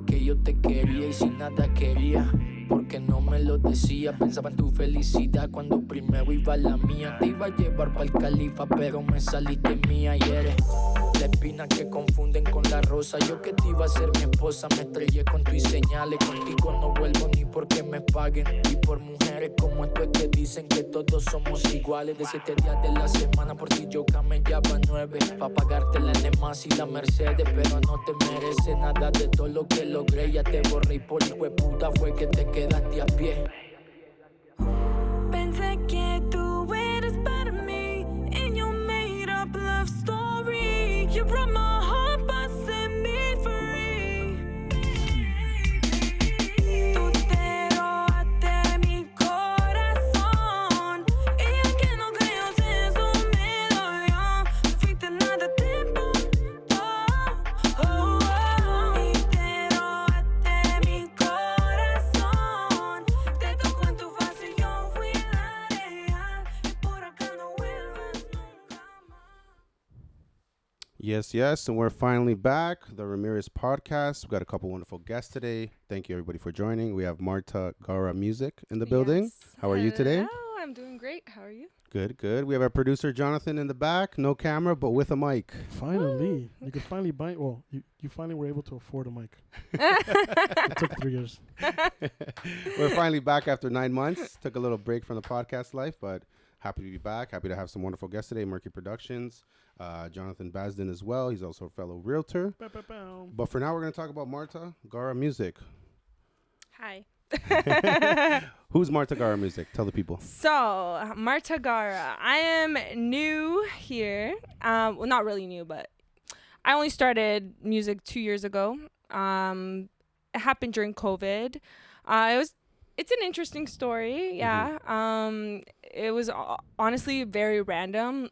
Que yo te quería y sin nada quería, porque no me lo decía. Pensaba en tu felicidad cuando primero iba la mía. Te iba a llevar pa'l califa, pero me saliste mía. Y eres la espina que confunden con la rosa. Yo que te iba a ser mi esposa, me estrellé con tus señales. Contigo no vuelvo ni porque me paguen. Y por mujeres como tú es que dicen que todos somos iguales. De 7 días de la semana por ti yo camellaba 9 pa' pagarte la Nemas y la Mercedes. Pero no te mereces nada de todo lo que logré. Ya te borré y por hijo de puta fue que te quedaste a pie. Pensé que tú eres para mí and you made up love story. You broke my heart but set me free. Tú te robaste mi corazón y aunque no creas eso me dolió. Fuiste nada tiempo. Y te robaste mi corazón. Te tocó en tu fase y yo fui la real. Y por acá no vuelvas nunca más. Yes, and we're finally back. The Ramirez podcast. We've got a couple wonderful guests today. Thank you, everybody, for joining. We have Marta Gara Music in the building. Yes. How are you today? Oh, I'm doing great. How are you? Good. We have our producer, Jonathan, in the back. No camera, but with a mic. Finally, you could finally buy. Well, you finally were able to afford a mic. It took 3 years. We're finally back after 9 months. Took a little break from the podcast life, but happy to be back. Happy to have some wonderful guests today. Murky Productions, Jonathan Basden as well. He's also a fellow realtor. But for now, we're going to talk about Marta Gara Music. Hi. Who's Marta Gara Music? Tell the people. So, Marta Gara. I am new here. Well, not really new, but I only started music 2 years ago. It happened during COVID. It's an interesting story. Yeah. It was honestly very random.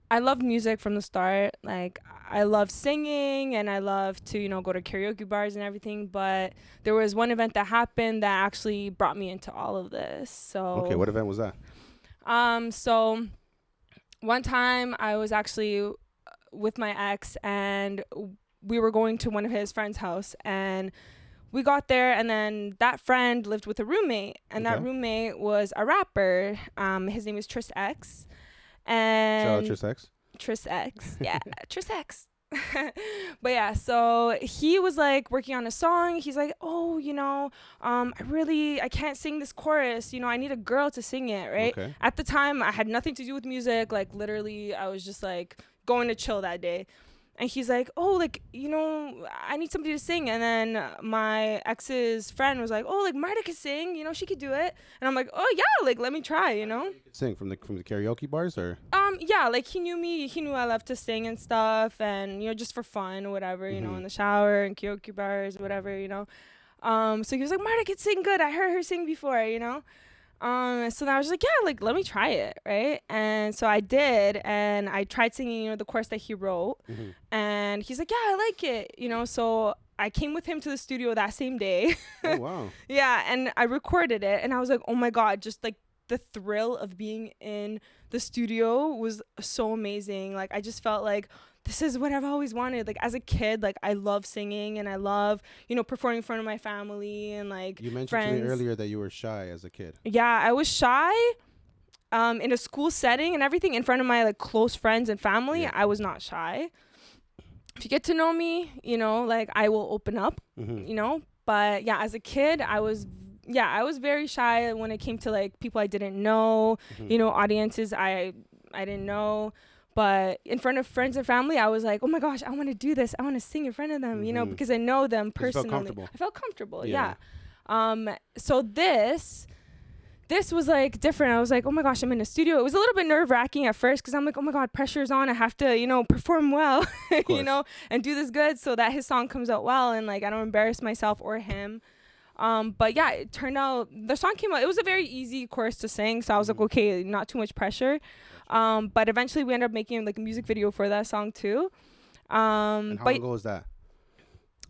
I loved music from the start. Like, I love singing and I love to, go to karaoke bars and everything. But there was one event that happened that actually brought me into all of this. So Okay, what event was that? So one time I was actually with my ex and we were going to one of his friend's house and we got there and then that friend lived with a roommate and that roommate was a rapper. His name is Tris X. And Shout out Tris X. Tris X. Yeah, Tris X. But yeah, so he was like working on a song. He's like, oh, I can't sing this chorus. I need a girl to sing it, right? Okay. At the time, I had nothing to do with music. Like literally, I was just like going to chill that day. And he's like, oh, I need somebody to sing. And then my ex's friend was like, oh, Marta can sing, she could do it. And I'm like, oh yeah, let me try, Sing from the karaoke bars or? Yeah, he knew me. He knew I love to sing and stuff, and just for fun or whatever, in the shower and karaoke bars, whatever, So he was like, Marta can sing good. I heard her sing before, you know? So then I was like, yeah, like, let me try it, right? And so I did, and I tried singing, you know, the chorus that he wrote. And he's like, yeah, I like it, you know? So I came with him to the studio that same day. Oh, wow. Yeah, and I recorded it, and I was like, oh my God, just like the thrill of being in the studio was so amazing. Like, I just felt like this is what I've always wanted. Like, as a kid, like, I love singing, and I love, you know, performing in front of my family and like You mentioned friends. to me earlier that you were shy as a kid. Yeah, I was shy in a school setting and everything in front of my like close friends and family. Yeah. I was not shy. If you get to know me, you know, like I will open up, you know. But yeah, as a kid, I was very shy when it came to like people I didn't know, you know, audiences I didn't know. But in front of friends and family, I was like, oh my gosh, I want to do this. I want to sing in front of them, you know, because I know them You personally. felt comfortable. I felt comfortable, Yeah. yeah. So this was like different. I was like, oh my gosh, I'm in a studio. It was a little bit nerve wracking at first because I'm like, oh my God, pressure's on. I have to, you know, perform well, you know, and do this good so that his song comes out well and like I don't embarrass myself or him. But yeah, it turned out the song came out. It was a very easy chorus to sing. So I was like, okay, not too much pressure. But eventually we ended up making like a music video for that song too. And how long ago was that?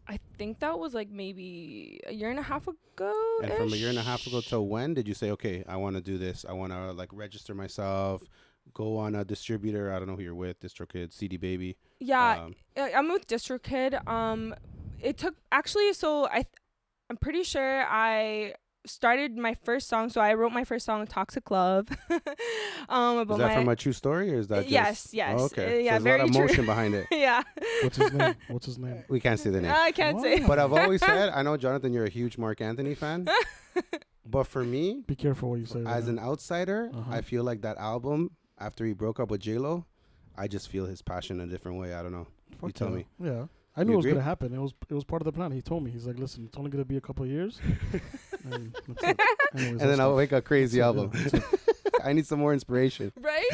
I think that was like maybe a year and a half ago. And from a year and a half ago till when did you say, okay, I want to do this. I want to like register myself, go on a distributor. I don't know who you're with, DistroKid, CD Baby. Yeah, I'm with DistroKid. It took actually, so I'm pretty sure I started my first song. So I wrote my first song, Toxic Love. About Is that from a true story or is that just... Yes. Oh, okay. Yeah, so there's a lot of very emotion true. behind it. Yeah. What's his name? We can't say the name. I can't say. But I've always said, I know, Jonathan, you're a huge Mark Anthony fan. But for me, Be careful what you say. as an outsider, Uh-huh. I feel like that album, after he broke up with J-Lo, I just feel his passion in a different way. I don't know. Fuck you tell yeah. me. Yeah. I knew You it was agree? gonna happen. It was part of the plan. He told me. He's like, listen, it's only gonna be a couple of years. And that's it. Anyways, And then I'll that's make a crazy it, album. yeah. I need some more inspiration. Right?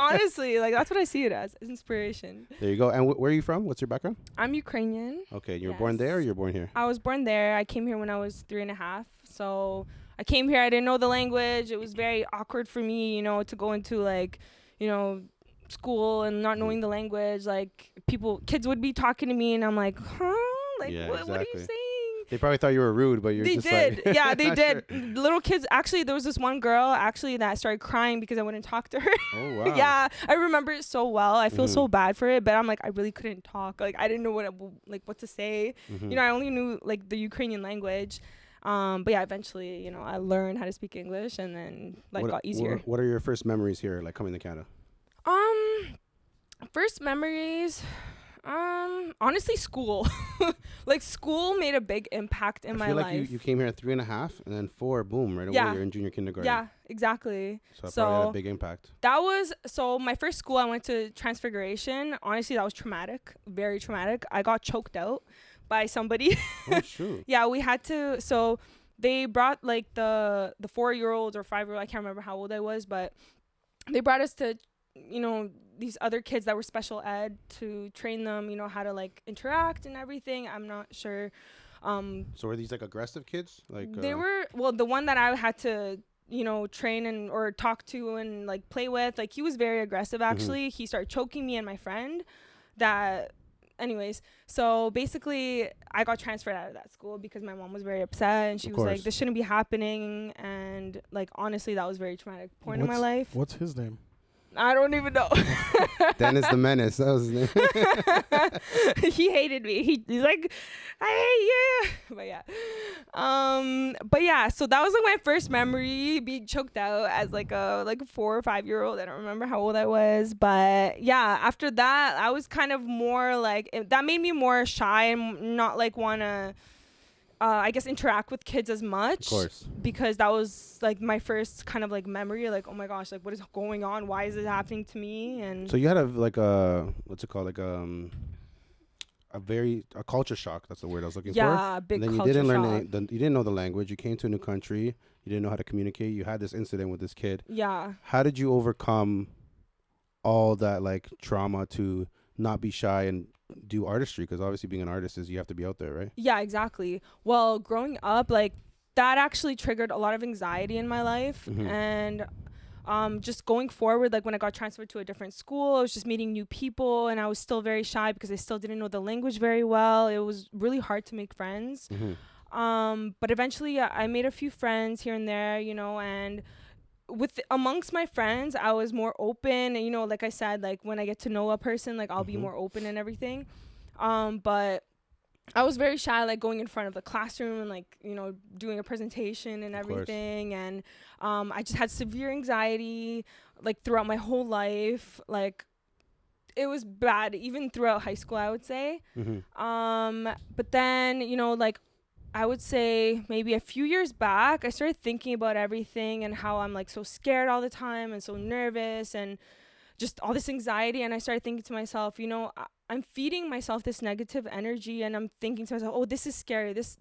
Honestly, like that's what I see it as inspiration. There you go. And where are you from? What's your background? I'm Ukrainian. Okay, you were born there or Yes. you're born here? I was born there. I came here when I was 3.5. So I came here. I didn't know the language. It was very awkward for me, you know, to go into like, you know, school and not knowing the language. Like kids would be talking to me and I'm like, huh? Like, Yeah, what are you exactly. saying? They probably thought you were rude, but you're They just did. like... Yeah, they Not did. sure. Little kids. Actually, there was this one girl actually that started crying because I wouldn't talk to her. Oh, wow. Yeah, I remember it so well. I feel so bad for it, but I'm like, I really couldn't talk. Like, I didn't know what to say. You know, I only knew like the Ukrainian language. But yeah, eventually, you know, I learned how to speak English, and then like got easier. What are your first memories here, like coming to Canada? First memories. Honestly, school. Like school made a big impact in I my feel like life. you came here at 3.5 and then 4, boom, right away Yeah. you're in junior kindergarten. Yeah, exactly. So that probably had So a big impact. that was so my first school. I went to Transfiguration. Honestly, that was traumatic, very traumatic. I got choked out by somebody. Oh, shoot. Yeah, we had to. So they brought like the 4-year-olds or 5-year-old. I can't remember how old I was, but they brought us to, you know, these other kids that were special ed to train them, you know, how to like interact and everything. I'm not sure. So were these like aggressive kids? Like They were, well, the one that I had to, you know, train and or talk to and like play with, like he was very aggressive actually. He started choking me and my friend. Anyways, so basically I got transferred out of that school because my mom was very upset and she Of was like, course. this shouldn't be happening. And like, honestly, that was a very traumatic point in my life. What's his name? I don't even know. Dennis the Menace. That was his name. He hated me. He's like, I hate you. But yeah, so that was like my first memory, being choked out as like a 4 or 5-year-old. I don't remember how old I was, but yeah, after that I was kind of more like, that made me more shy and not like wanna I guess interact with kids as much. Of course. Because that was like my first kind of like memory, like, oh my gosh, like what is going on? Why is it happening to me? And So you had what's it called? Like a culture shock. That's the word I was looking for. yeah, big And then you culture didn't learn shock. you didn't know the language. You came to a new country. You didn't know how to communicate. You had this incident with this kid. Yeah. How did you overcome all that like trauma to not be shy and do artistry? Because obviously being an artist is you have to be out there, right? Yeah, exactly. Well, growing up, like that actually triggered a lot of anxiety in my life. Mhm. And just going forward, like when I got transferred to a different school, I was just meeting new people and I was still very shy because I still didn't know the language very well. It was really hard to make friends. But eventually I made a few friends here and there, you know, and with amongst my friends, I was more open. And, you know, like I said, like when I get to know a person, like I'll be more open and everything. But I was very shy, like going in front of the classroom and like, you know, doing a presentation and Of course. everything. And I just had severe anxiety like throughout my whole life. Like it was bad, even throughout high school, I would say. But then, you know, like I would say maybe a few years back, I started thinking about everything and how I'm like so scared all the time and so nervous and just all this anxiety. And I started thinking to myself, you know, I'm feeding myself this negative energy and I'm thinking to myself, oh, this is scary. This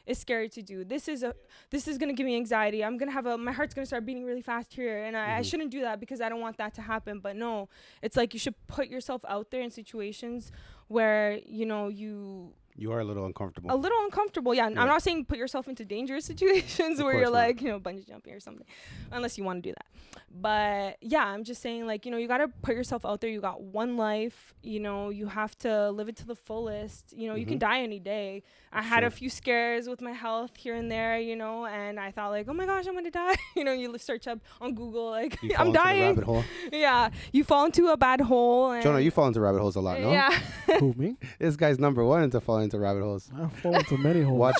is scary to do. This is going to give me anxiety. I'm going to have my heart's going to start beating really fast here. And I shouldn't do that because I don't want that to happen. But no, it's like you should put yourself out there in situations where, you know, you are a little uncomfortable. A little uncomfortable, yeah. Yeah. I'm not saying put yourself into dangerous situations Of where course you're not. like, you know, bungee jumping or something, unless you want to do that. But yeah, I'm just saying, like, you know, you got to put yourself out there. You got one life, you know, you have to live it to the fullest. You know, you can die any day. I had a few scares with my health here and there, you know, and I thought like, oh my gosh, I'm going to die. You know, you search up on Google, like, You fall I'm into the dying. rabbit hole. Yeah, you fall into a bad hole. And Jonah, you fall into rabbit holes a lot, no? Yeah. Who, me? This guy's number one into falling into rabbit holes. I fall into many holes.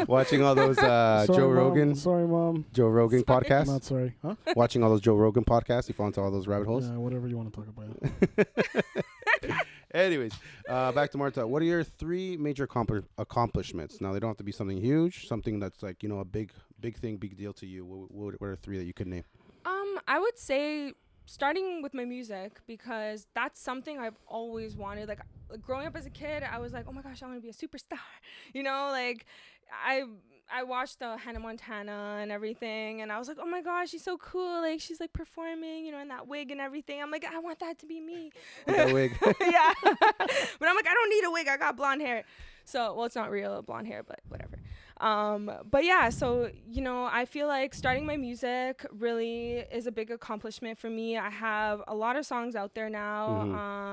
watching all those Sorry, Joe Mom. Rogan Sorry, Mom. podcasts. Not sorry. Huh? Watching all those Joe Rogan podcasts, you fall into all those rabbit holes. Yeah, whatever you want to talk about. Anyways, back to Marta. What are your 3 major accomplishments? Now, they don't have to be something huge, something that's like, you know, a big thing, big deal to you. What are 3 that you could name? I would say starting with my music, because that's something I've always wanted. Like growing up as a kid, I was like, oh my gosh, I want to be a superstar. You know, like I watched Hannah Montana and everything, and I was like, oh my gosh, she's so cool. Like she's like performing, you know, in that wig and everything. I'm like, I want that to be me. That wig. Yeah. But I'm like, I don't need a wig. I got blonde hair. So, well, it's not real blonde hair, but whatever. But yeah, so, you know, I feel like starting my music really is a big accomplishment for me. I have a lot of songs out there now.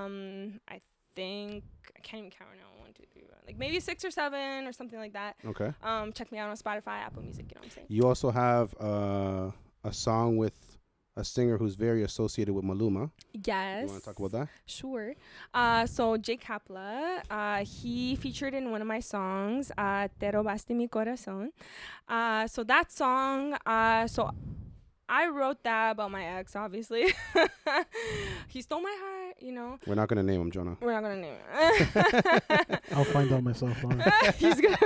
I think, I can't even count right now. 1, 2, 3, 4, like maybe 6 or 7 or something like that. Okay. Check me out on Spotify, Apple Music, you know what I'm saying? You also have a song with a singer who's very associated with Maluma. Yes. You want to talk about that? Sure. So Jay Kapla, he featured in one of my songs, Te robaste mi corazón. So that song, so I wrote that about my ex, obviously. He stole my heart, you know. We're not going to name him, Jonah. We're not going to name it. I'll find out myself. He's gonna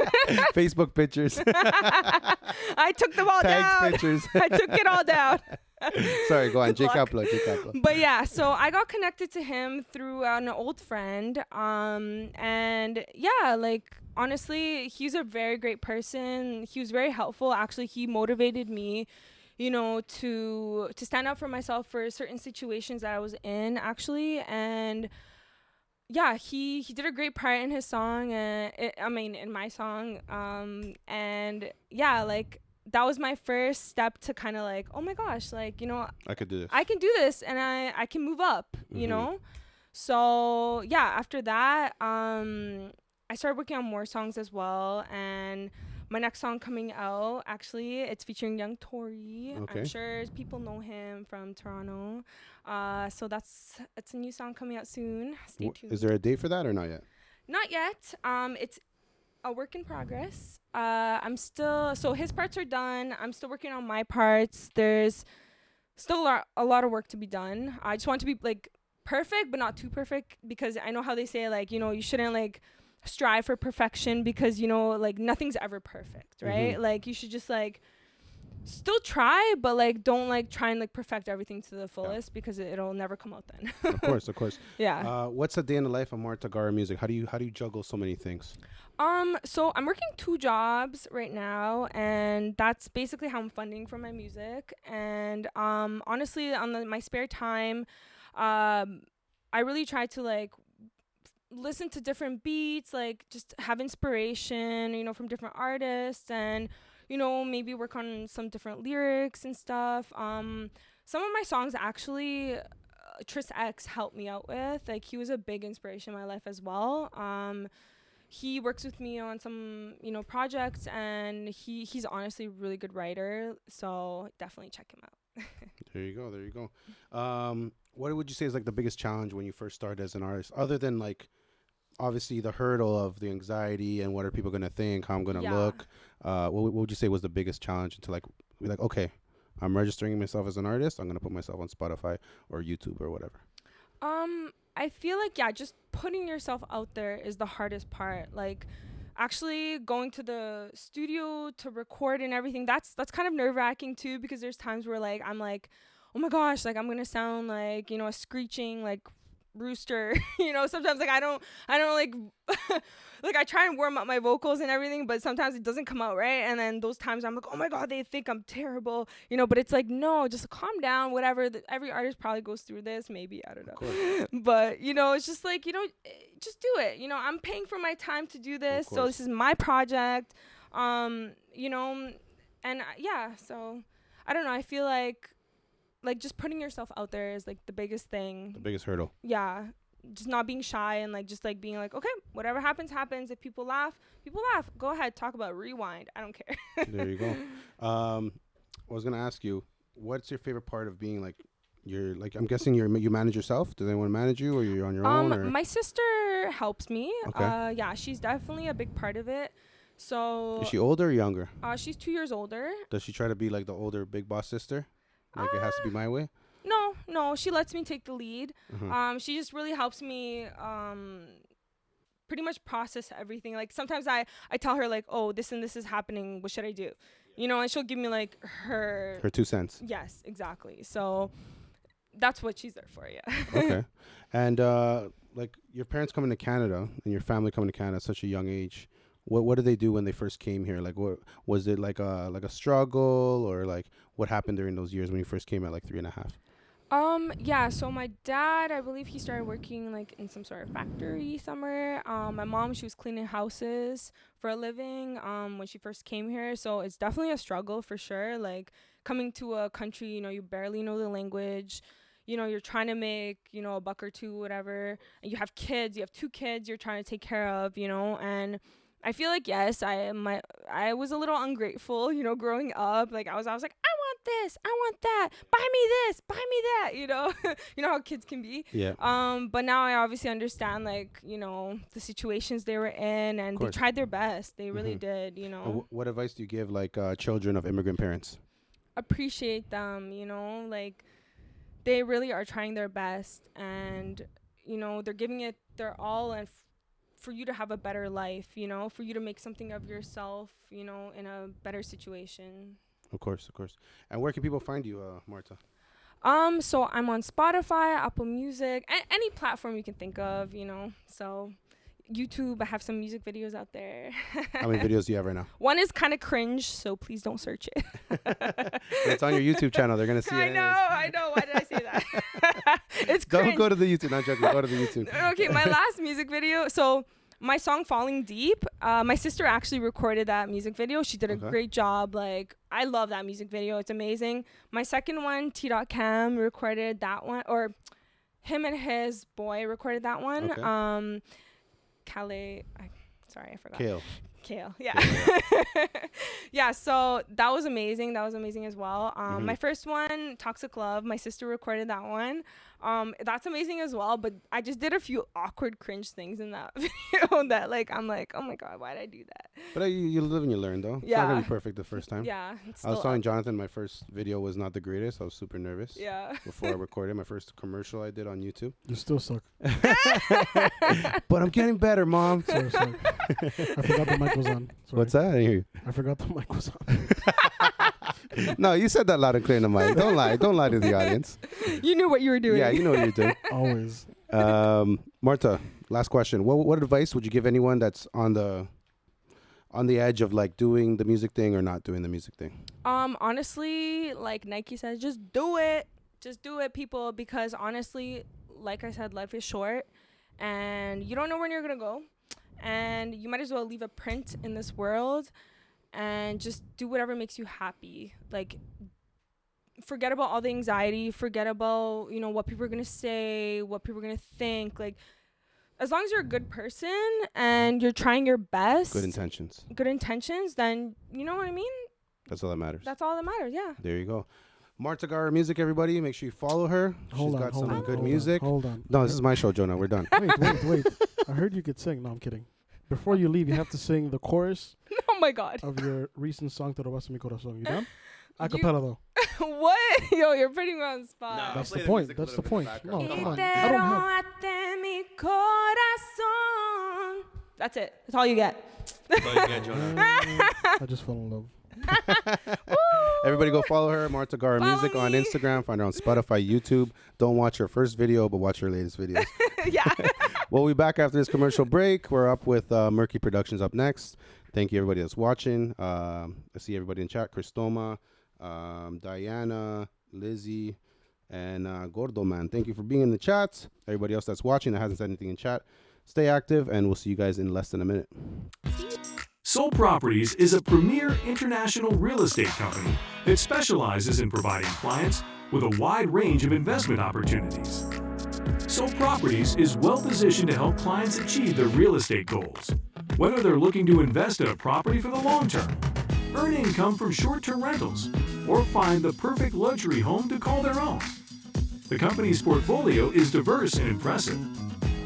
Facebook pictures. I took them all Tags down. pictures. I took it all down. Sorry, go on. Good Jay luck. Kapla. But yeah, so I got connected to him through an old friend. And yeah, like honestly, he's a very great person. He was very helpful. Actually, he motivated me, you know, to stand up for myself for certain situations that I was in, actually. And yeah, he did a great part in his song, and in my song. And yeah, like that was my first step to kind of like, oh my gosh, like, you know, I could do this. I can do this, and I can move up, you know? So yeah, after that, I started working on more songs as well, and my next song coming out, actually, it's featuring Young Tory. Okay. I'm sure people know him from Toronto. So it's a new song coming out soon. Stay tuned. Is there a date for that or not yet? Not yet. It's a work in progress. So his parts are done. I'm still working on my parts. There's still a lot of work to be done. I just want to be like perfect, but not too perfect, because I know how they say, like, you know, you shouldn't like strive for perfection, because, you know, like nothing's ever perfect, right? Like you should just like still try, but like don't like try and like perfect everything to the fullest, because it'll never come out then. Of course. Yeah. What's a day in the life of Marta Gara music? How do you juggle so many things? So I'm working 2 jobs right now, and that's basically how I'm funding for my music. And honestly, on my spare time, I really try to like listen to different beats, like just have inspiration, from different artists, and maybe work on some different lyrics and stuff. Some of my songs actually, Tris X helped me out with. Like, he was a big inspiration in my life as well. He works with me on some projects, and he's honestly a really good writer, so definitely check him out. There you go. There you go. What would you say is like the biggest challenge when you first started as an artist, other than like obviously the hurdle of the anxiety and what are people gonna think, how I'm gonna look? What would you say was the biggest challenge to like be like, okay, I'm registering myself as an artist, I'm gonna put myself on Spotify or YouTube or whatever? I feel like, just putting yourself out there is the hardest part. Like, actually going to the studio to record and everything, that's kind of nerve-wracking too, because there's times where like I'm like, oh my gosh, like I'm gonna sound like a screeching like rooster. Sometimes like I don't like like I try and warm up my vocals and everything, but sometimes it doesn't come out right, and then those times I'm like, oh my god, they think I'm terrible, but it's like, no, just calm down, whatever. Every artist probably goes through this, maybe, I don't know. But it's just like, just do it. I'm paying for my time to do this, so this is my project. And so I don't know, I feel like just putting yourself out there is like the biggest thing. The biggest hurdle. Yeah. Just not being shy, and like just like being like, okay, whatever happens. If people laugh, go ahead, talk about rewind, I don't care. There you go. I was gonna ask you, what's your favorite part of being like, you're like, I'm guessing you manage yourself? Does anyone manage you, or you're on your own? Or? My sister helps me. Okay. She's definitely a big part of it. So is she older or younger? She's 2 years older. Does she try to be like the older big boss sister? Like it has to be my way? No, she lets me take the lead. She just really helps me pretty much process everything. Like sometimes I tell her like, oh, this and this is happening, what should I do? And she'll give me like her 2 cents. Yes, exactly. So that's what she's there for, yeah. Okay. And like your parents coming to Canada and your family coming to Canada at such a young age, what did they do when they first came here? Like, what was it like a struggle, or like what happened during those years when you first came at like 3.5? So my dad, I believe he started working like in some sort of factory somewhere. My mom, she was cleaning houses for a living when she first came here, so it's definitely a struggle for sure. Like coming to a country, you barely know the language, you're trying to make a buck or two, whatever, and you have kids, you have 2 kids you're trying to take care of, and I feel like, yes, I was a little ungrateful, growing up. Like I was like, I want this, I want that, buy me this, buy me that, you know how kids can be. Yeah. But now I obviously understand, like, the situations they were in, and they tried their best. They really did, What advice do you give like children of immigrant parents? Appreciate them, like they really are trying their best, and they're giving it their all, and for you to have a better life, for you to make something of yourself, in a better situation. Of course. And where can people find you, Marta? So I'm on Spotify, Apple Music, any platform you can think of, so YouTube, I have some music videos out there. How many videos do you have right now? One is kind of cringe, so please don't search it. It's on your YouTube channel. They're going to see it. I know. Why did I say that? It's cringe. Don't go to the YouTube. Not joking. Go to the YouTube. Okay, my last music video. So my song Falling Deep, my sister actually recorded that music video. She did a great job. Like, I love that music video. It's amazing. My second one, T.Cam, recorded that one. Or him and his boy recorded that one. Okay. I forgot. Kale, yeah. Kale. Yeah, so that was amazing. That was amazing as well. My first one, Toxic Love, my sister recorded that one. That's amazing as well, but I just did a few awkward cringe things in that video that like I'm like, oh my god, why did I do that? But you live and you learn though. It's not gonna be perfect the first time. Yeah. I was telling Jonathan my first video was not the greatest. I was super nervous. Yeah. Before I recorded my first commercial I did on YouTube. You still suck. But I'm getting better, Mom. Sorry. I forgot the mic was on. Sorry. What's that? I didn't hear you. I forgot the mic was on. No, you said that loud and clear in the mic. Don't lie. Don't lie to the audience. You knew what you were doing. Yeah, you know what you're doing. Always. Marta, last question. What advice would you give anyone that's on the edge of like doing the music thing or not doing the music thing? Honestly, like Nike says, just do it. Just do it, people, because honestly, like I said, life is short, and you don't know when you're gonna go, and you might as well leave a print in this world, and just do whatever makes you happy. Like, forget about all the anxiety, forget about, you know, what people are gonna say, what people are gonna think. Like, as long as you're a good person and you're trying your best, Good intentions. then you know what I mean? That's all that matters. That's all that matters, yeah. There you go. Marta Gara Music, everybody. Make sure you follow her. Hold She's on, got hold some on, good hold music. On, hold on. No, this is my show, Jonah. We're done. Wait. I heard you could sing. No, I'm kidding. Before you leave, you have to sing the chorus Oh my God. of your recent song, Te Robaste Mi Corazón. You done? Acapella, though. What? Yo, you're putting me on the spot. Nah. That's play the the point. music a That's the little bit in point. the No, background. come on. Te I don't have. robaste mi corazón. That's it. That's all you get. That's all you get, Jonah. I just fell in love. Everybody go follow her, Marta Gara Follow Music, on me. Instagram. Find her on Spotify, YouTube. Don't watch her first video, but watch her latest videos. Yeah. We'll be back after this commercial break. We're up with Murky Productions up next. Thank you, everybody that's watching. I see everybody in chat. Christoma, Diana, Lizzie, and Gordo Man. Thank you for being in the chat. Everybody else that's watching that hasn't said anything in chat, stay active, and we'll see you guys in less than a minute. Soul Properties is a premier international real estate company that specializes in providing clients with a wide range of investment opportunities. Soul Properties is well positioned to help clients achieve their real estate goals, whether they're looking to invest in a property for the long term, earn income from short-term rentals, or find the perfect luxury home to call their own. The company's portfolio is diverse and impressive,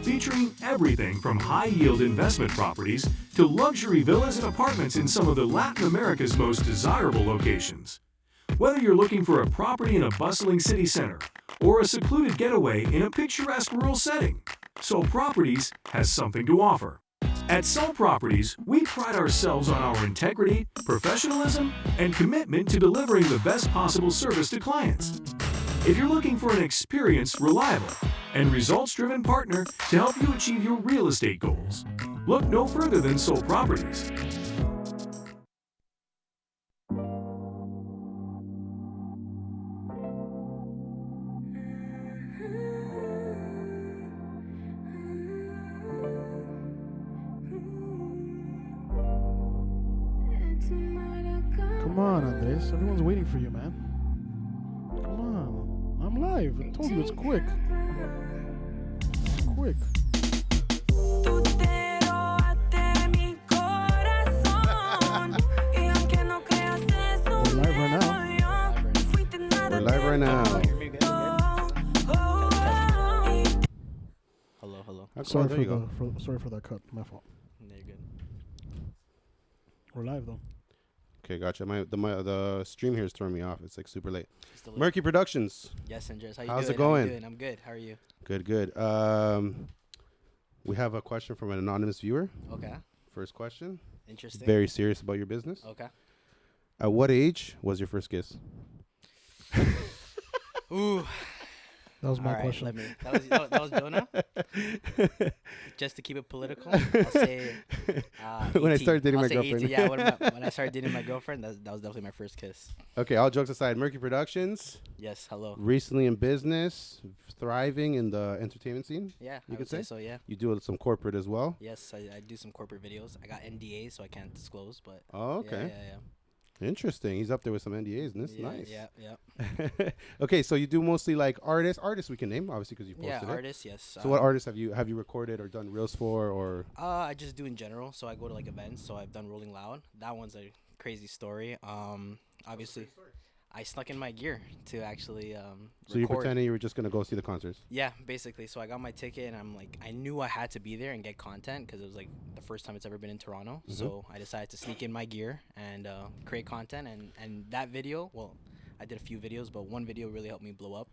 featuring everything from high-yield investment properties to luxury villas and apartments in some of the Latin America's most desirable locations. Whether you're looking for a property in a bustling city center or a secluded getaway in a picturesque rural setting, Soul Properties has something to offer. At Soul Properties, we pride ourselves on our integrity, professionalism, and commitment to delivering the best possible service to clients. If you're looking for an experienced, reliable, and results-driven partner to help you achieve your real estate goals, look no further than Soul Properties. Come on, Andres. Everyone's waiting for you, man. Come on. I'm live. I told you it's quick. It's quick. Tú te robaste mi corazón y aunque no creas eso We're live right me now. dolió. No fuiste nada We're live right now. Hello. Sorry there for you go. sorry for that cut. My fault. No, you're good. We're live though. Okay, gotcha. The stream here is throwing me off. It's like super late. Still Murky Productions. Yes, Andres. How you How's doing? it going? How you doing? I'm good. How are you? Good. We have a question from an anonymous viewer. Okay. First question. Interesting. Very serious about your business. Okay. At what age was your first kiss? Ooh. That was my All right. question. That was Jonah. Just to keep it political, I'll say. When I 18. started dating I'll my say girlfriend. 18. Yeah, when I started dating my girlfriend, that was definitely my first kiss. Okay, all jokes aside, Murky Productions, Yes. Hello. recently in business, thriving in the entertainment scene. Yeah. You I could would say say? so. Yeah. You do some corporate as well. Yes, I do some corporate videos. I got NDAs, so I can't disclose. But Oh, okay. Yeah. Interesting. He's up there with some NDAs, and this is Yeah, nice. Yeah. Okay, so you do mostly like artists. Artists we can name, obviously, because you posted Yeah. it. Artists. Yes. So what artists have you recorded or done reels for, or I just do in general. So I go to like events. So I've done Rolling Loud. That one's a crazy story. Obviously, I snuck in my gear to actually so you're record. pretending you were just gonna go see the concerts? Yeah, basically. So I got my ticket, and I'm like, I knew I had to be there and get content because it was like the first time it's ever been in Toronto. Mhm. So I decided to sneak in my gear and create content. And that video, well, I did a few videos, but one video really helped me blow up.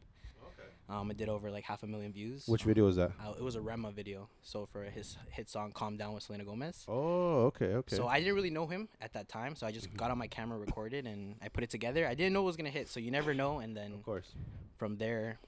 Okay. It did over like 500,000 views. Which video was that? It was a Rema video. So for his hit song "Calm Down" with Selena Gomez. Oh, okay. So I didn't really know him at that time, so I just got on my camera, recorded, and I put it together. I didn't know it was gonna hit, so you never know. And then Of course. from there,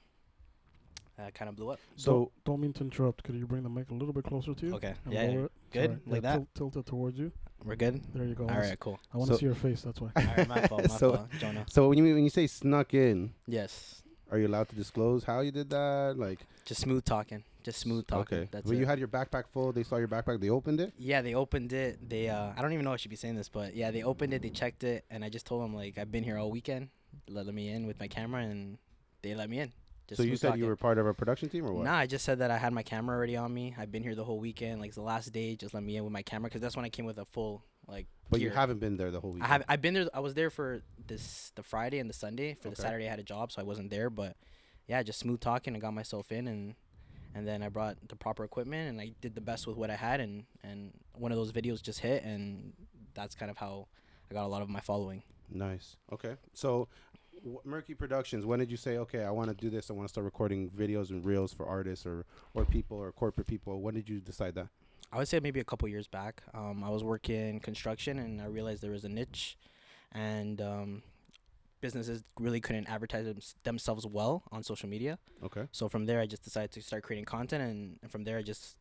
kind of blew up. So Don't mean to interrupt. Could you bring the mic a little bit closer to you? Okay. And Yeah. lower it? Good? Sorry. Like Yeah, that? Tilt it towards you. We're good. There you go. All right, cool. I want to So- see your face. That's why. All right, my fault, So- Jonah. so when you say snuck in, Yes. Are you allowed to disclose how you did that? Like, Just smooth talking. Just smooth talking. okay. That's When it. you had your backpack full, they saw your backpack, they opened it? Yeah, they opened it. They I don't even know if I should be saying this, but yeah, they opened it, they checked it, and I just told them like I've been here all weekend. Let me in with my camera, and they let me in. Just So you smooth said talking. you were part of a production team or what? Nah, I just said that I had my camera already on me. I've been here the whole weekend. Like it's the last day, just let me in with my camera because that's when I came with a full like. But you gear. haven't been there the whole week. I've been there. I was there for the Friday and the Sunday. For the Okay. Saturday, I had a job, so I wasn't there. But yeah, just smooth talking and got myself in, and then I brought the proper equipment and I did the best with what I had, and one of those videos just hit, and that's kind of how I got a lot of my following. Nice. Okay. So, Murky Productions, when did you say, okay, I want to do this? I want to start recording videos and reels for artists or people or corporate people. When did you decide that? I would say maybe a couple years back. I was working construction and I realized there was a niche, and businesses really couldn't advertise themselves well on social media. Okay. So from there, I just decided to start creating content, and from there, I just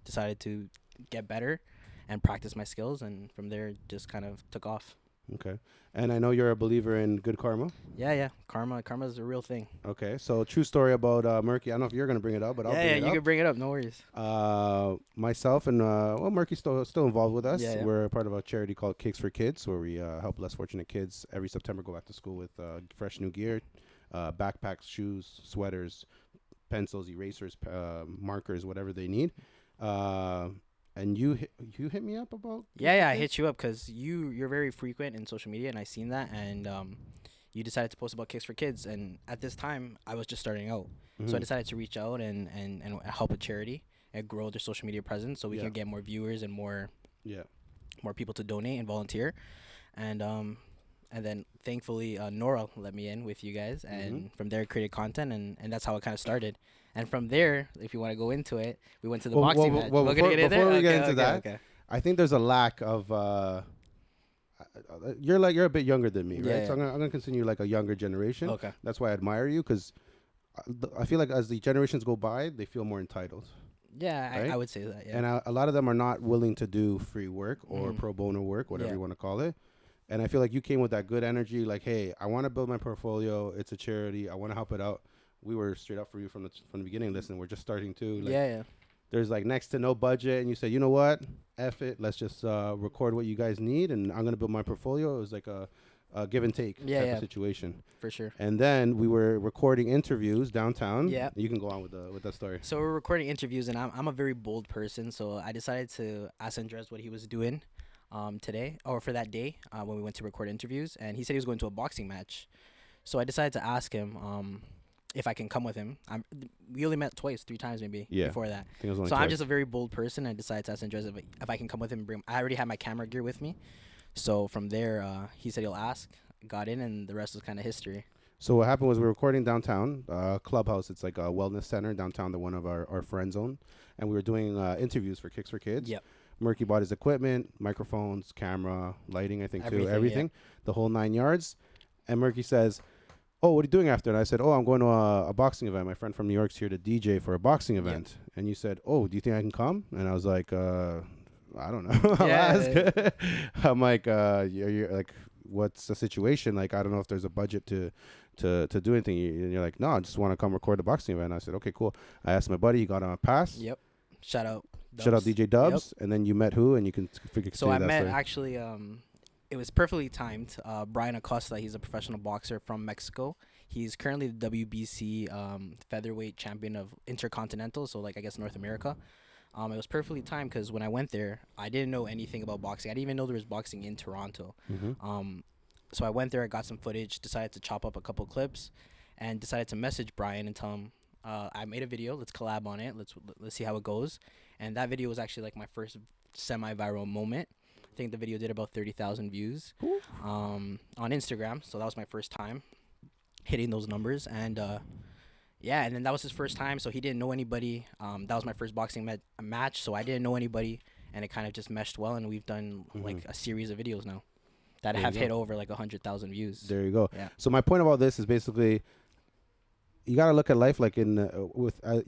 decided to get better and practice my skills, and from there, it just kind of took off. Okay. And I know you're a believer in good karma. Yeah. Karma's a real thing. Okay. So, true story about Murky. I don't know if you're going to bring it up, but I'll bring it you up. can bring it up. No worries. Myself and Murky's still involved with us. Yeah. We're a part of a charity called Kicks for Kids, where we help less fortunate kids every September go back to school with fresh new gear, backpacks, shoes, sweaters, pencils, erasers, markers, whatever they need. And you hit me up about Yeah, I hit you up because you're very frequent in social media, and I seen that, and you decided to post about Kicks for Kids, and at this time I was just starting out, so I decided to reach out and help a charity and grow their social media presence, so we can get more viewers and more people to donate and volunteer, and then thankfully Nora let me in with you guys, and from there I created content, and that's how it kind of started. And from there, if you want to go into it, we went to the boxing match. Well, We're gonna get in there? before we get Okay, into that, okay. I think there's a lack of. You're a bit younger than me, right? Yeah, So I'm gonna consider you like a younger generation. Okay. That's why I admire you, because I feel like as the generations go by, they feel more entitled. Yeah, Right? I would say that. Yeah. And a lot of them are not willing to do free work or Mhm. pro bono work, whatever Yeah. you want to call it. And I feel like you came with that good energy, like, hey, I want to build my portfolio. It's a charity. I want to help it out. We were straight up for you from the beginning. Listen, we're just starting to. Like, yeah. There's like next to no budget, and you said, you know what, F it. Let's just record what you guys need, and I'm gonna build my portfolio. It was like a give and take type of situation. For sure. And then we were recording interviews downtown. Yeah. You can go on with that story. So we're recording interviews, and I'm a very bold person, so I decided to ask Andres what he was doing today, or for that day when we went to record interviews, and he said he was going to a boxing match. So I decided to ask him if I can come with him. We only met three times maybe before that. I think it was only So I'm twice. just a very bold person. I decided to ask Andres if I can come with him. I already had my camera gear with me. So from there, he said he'll ask. Got in, and the rest was kind of history. So what happened was we were recording downtown, Clubhouse. It's like a wellness center downtown that one of our friends own. And we were doing interviews for Kicks for Kids. Yep. Murky bought his equipment, microphones, camera, lighting, I think too, everything, yeah. the whole 9 yards. And Murky says, oh, what are you doing after? And I said, oh, I'm going to a boxing event. My friend from New York's here to DJ for a boxing event. And you said, oh, do you think I can come? And I was like, I don't know. I'll ask. I'm like, you're like, what's the situation? Like, I don't know if there's a budget to do anything. And you're like, no, I just want to come record the boxing event. And I said, okay, cool. I asked my buddy. He got on a pass. Yep. Shout out DJ Dubs. And then you met who? And you can figure So I that met story. actually, it was perfectly timed. Brian Acosta, he's a professional boxer from Mexico. He's currently the WBC featherweight champion of Intercontinental, so like I guess North America. It was perfectly timed because when I went there, I didn't know anything about boxing. I didn't even know there was boxing in Toronto. So I went there, I got some footage, decided to chop up a couple clips, and decided to message Brian and tell him, I made a video, let's collab on it, let's see how it goes. And that video was actually like my first semi-viral moment. I think the video did about 30,000 views on Instagram, so that was my first time hitting those numbers. And and then that was his first time, so he didn't know anybody. That was my first boxing match, so I didn't know anybody, and it kind of just meshed well, and we've done like a series of videos now that There have you hit go. over like 100,000 views. There you go. Yeah. So my point about this is basically, you gotta look at life like you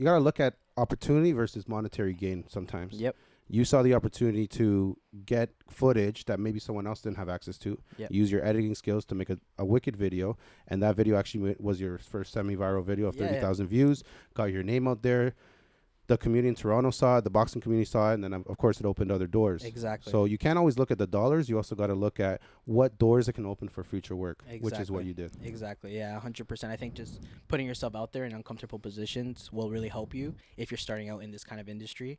gotta look at opportunity versus monetary gain sometimes. Yep. You saw the opportunity to get footage that maybe someone else didn't have access to. Yep. Use your editing skills to make a wicked video, and that video actually was your first semi-viral video of Yeah, 30,000 views. Got your name out there. The community in Toronto saw it. The boxing community saw it, and then of course it opened other doors. Exactly. So you can't always look at the dollars. You also got to look at what doors it can open for future work, which is what Exactly. you did. Exactly. Yeah, 100%. I think just putting yourself out there in uncomfortable positions will really help you if you're starting out in this kind of industry,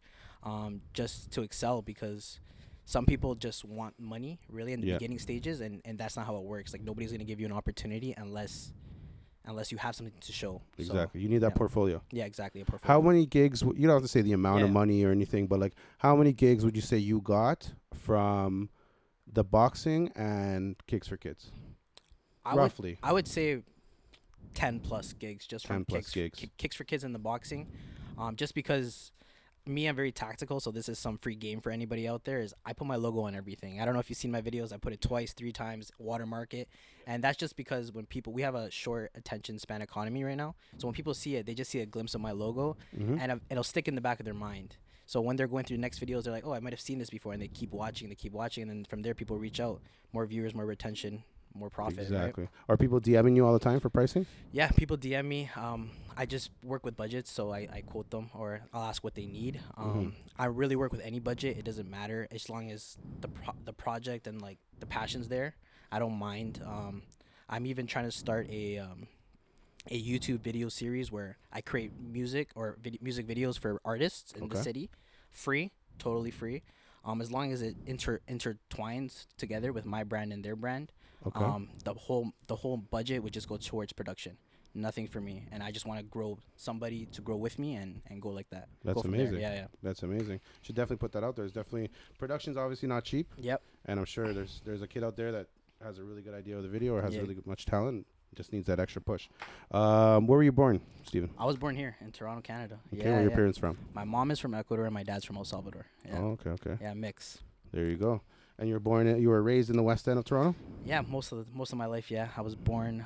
just to excel, because some people just want money really in the Yeah. beginning stages, and that's not how it works. Like, nobody's going to give you an opportunity unless you have something to show. So, Exactly. You need that yeah. portfolio. yeah, exactly. A portfolio. How many gigs? You don't have to say the amount of Yeah. money or anything, but like, how many gigs would you say you got from the boxing and Kicks for Kids? Roughly. I would say 10 plus gigs just 10 from plus gigs. Kicks for Kids in the boxing. Just because me, I'm very tactical, so this is some free game for anybody out there. Is I put my logo on everything. I don't know if you've seen my videos. I put it twice, 3 times, watermark it, and that's just because when we have a short attention span economy right now. So when people see it, they just see a glimpse of my logo, Mm-hmm. and it'll stick in the back of their mind. So when they're going through the next videos, they're like, "Oh, I might have seen this before," and they keep watching, and then from there, people reach out, more viewers, more retention, more profit. Right? Exactly. Are people DMing you all the time for pricing? Yeah, people DM me. I just work with budgets, so I quote them, or I'll ask what they need. I really work with any budget. It doesn't matter as long as the project and like the passion's there. I don't mind. I'm even trying to start a YouTube video series where I create music or music videos for artists in the Okay. city, free, totally free. As long as it intertwines together with my brand and their brand. Okay. The whole budget would just go towards production. Nothing for me, and I just want to grow somebody to grow with me and go like that. That's Go from there. amazing. Yeah. That's amazing. Should definitely put that out there. It's definitely production's obviously not cheap, Yep. and I'm sure there's a kid out there that has a really good idea of the video or has Yeah. really much talent. Just needs that extra push. Where were you born, Steven? I was born here in Toronto, Canada. Okay, Yeah. where are your yeah. parents from? My mom is from Ecuador and my dad's from El Salvador. Yeah. Oh, okay. Yeah, mix. There you go. And you were raised in the West End of Toronto? Yeah, most of my life. Yeah, I was born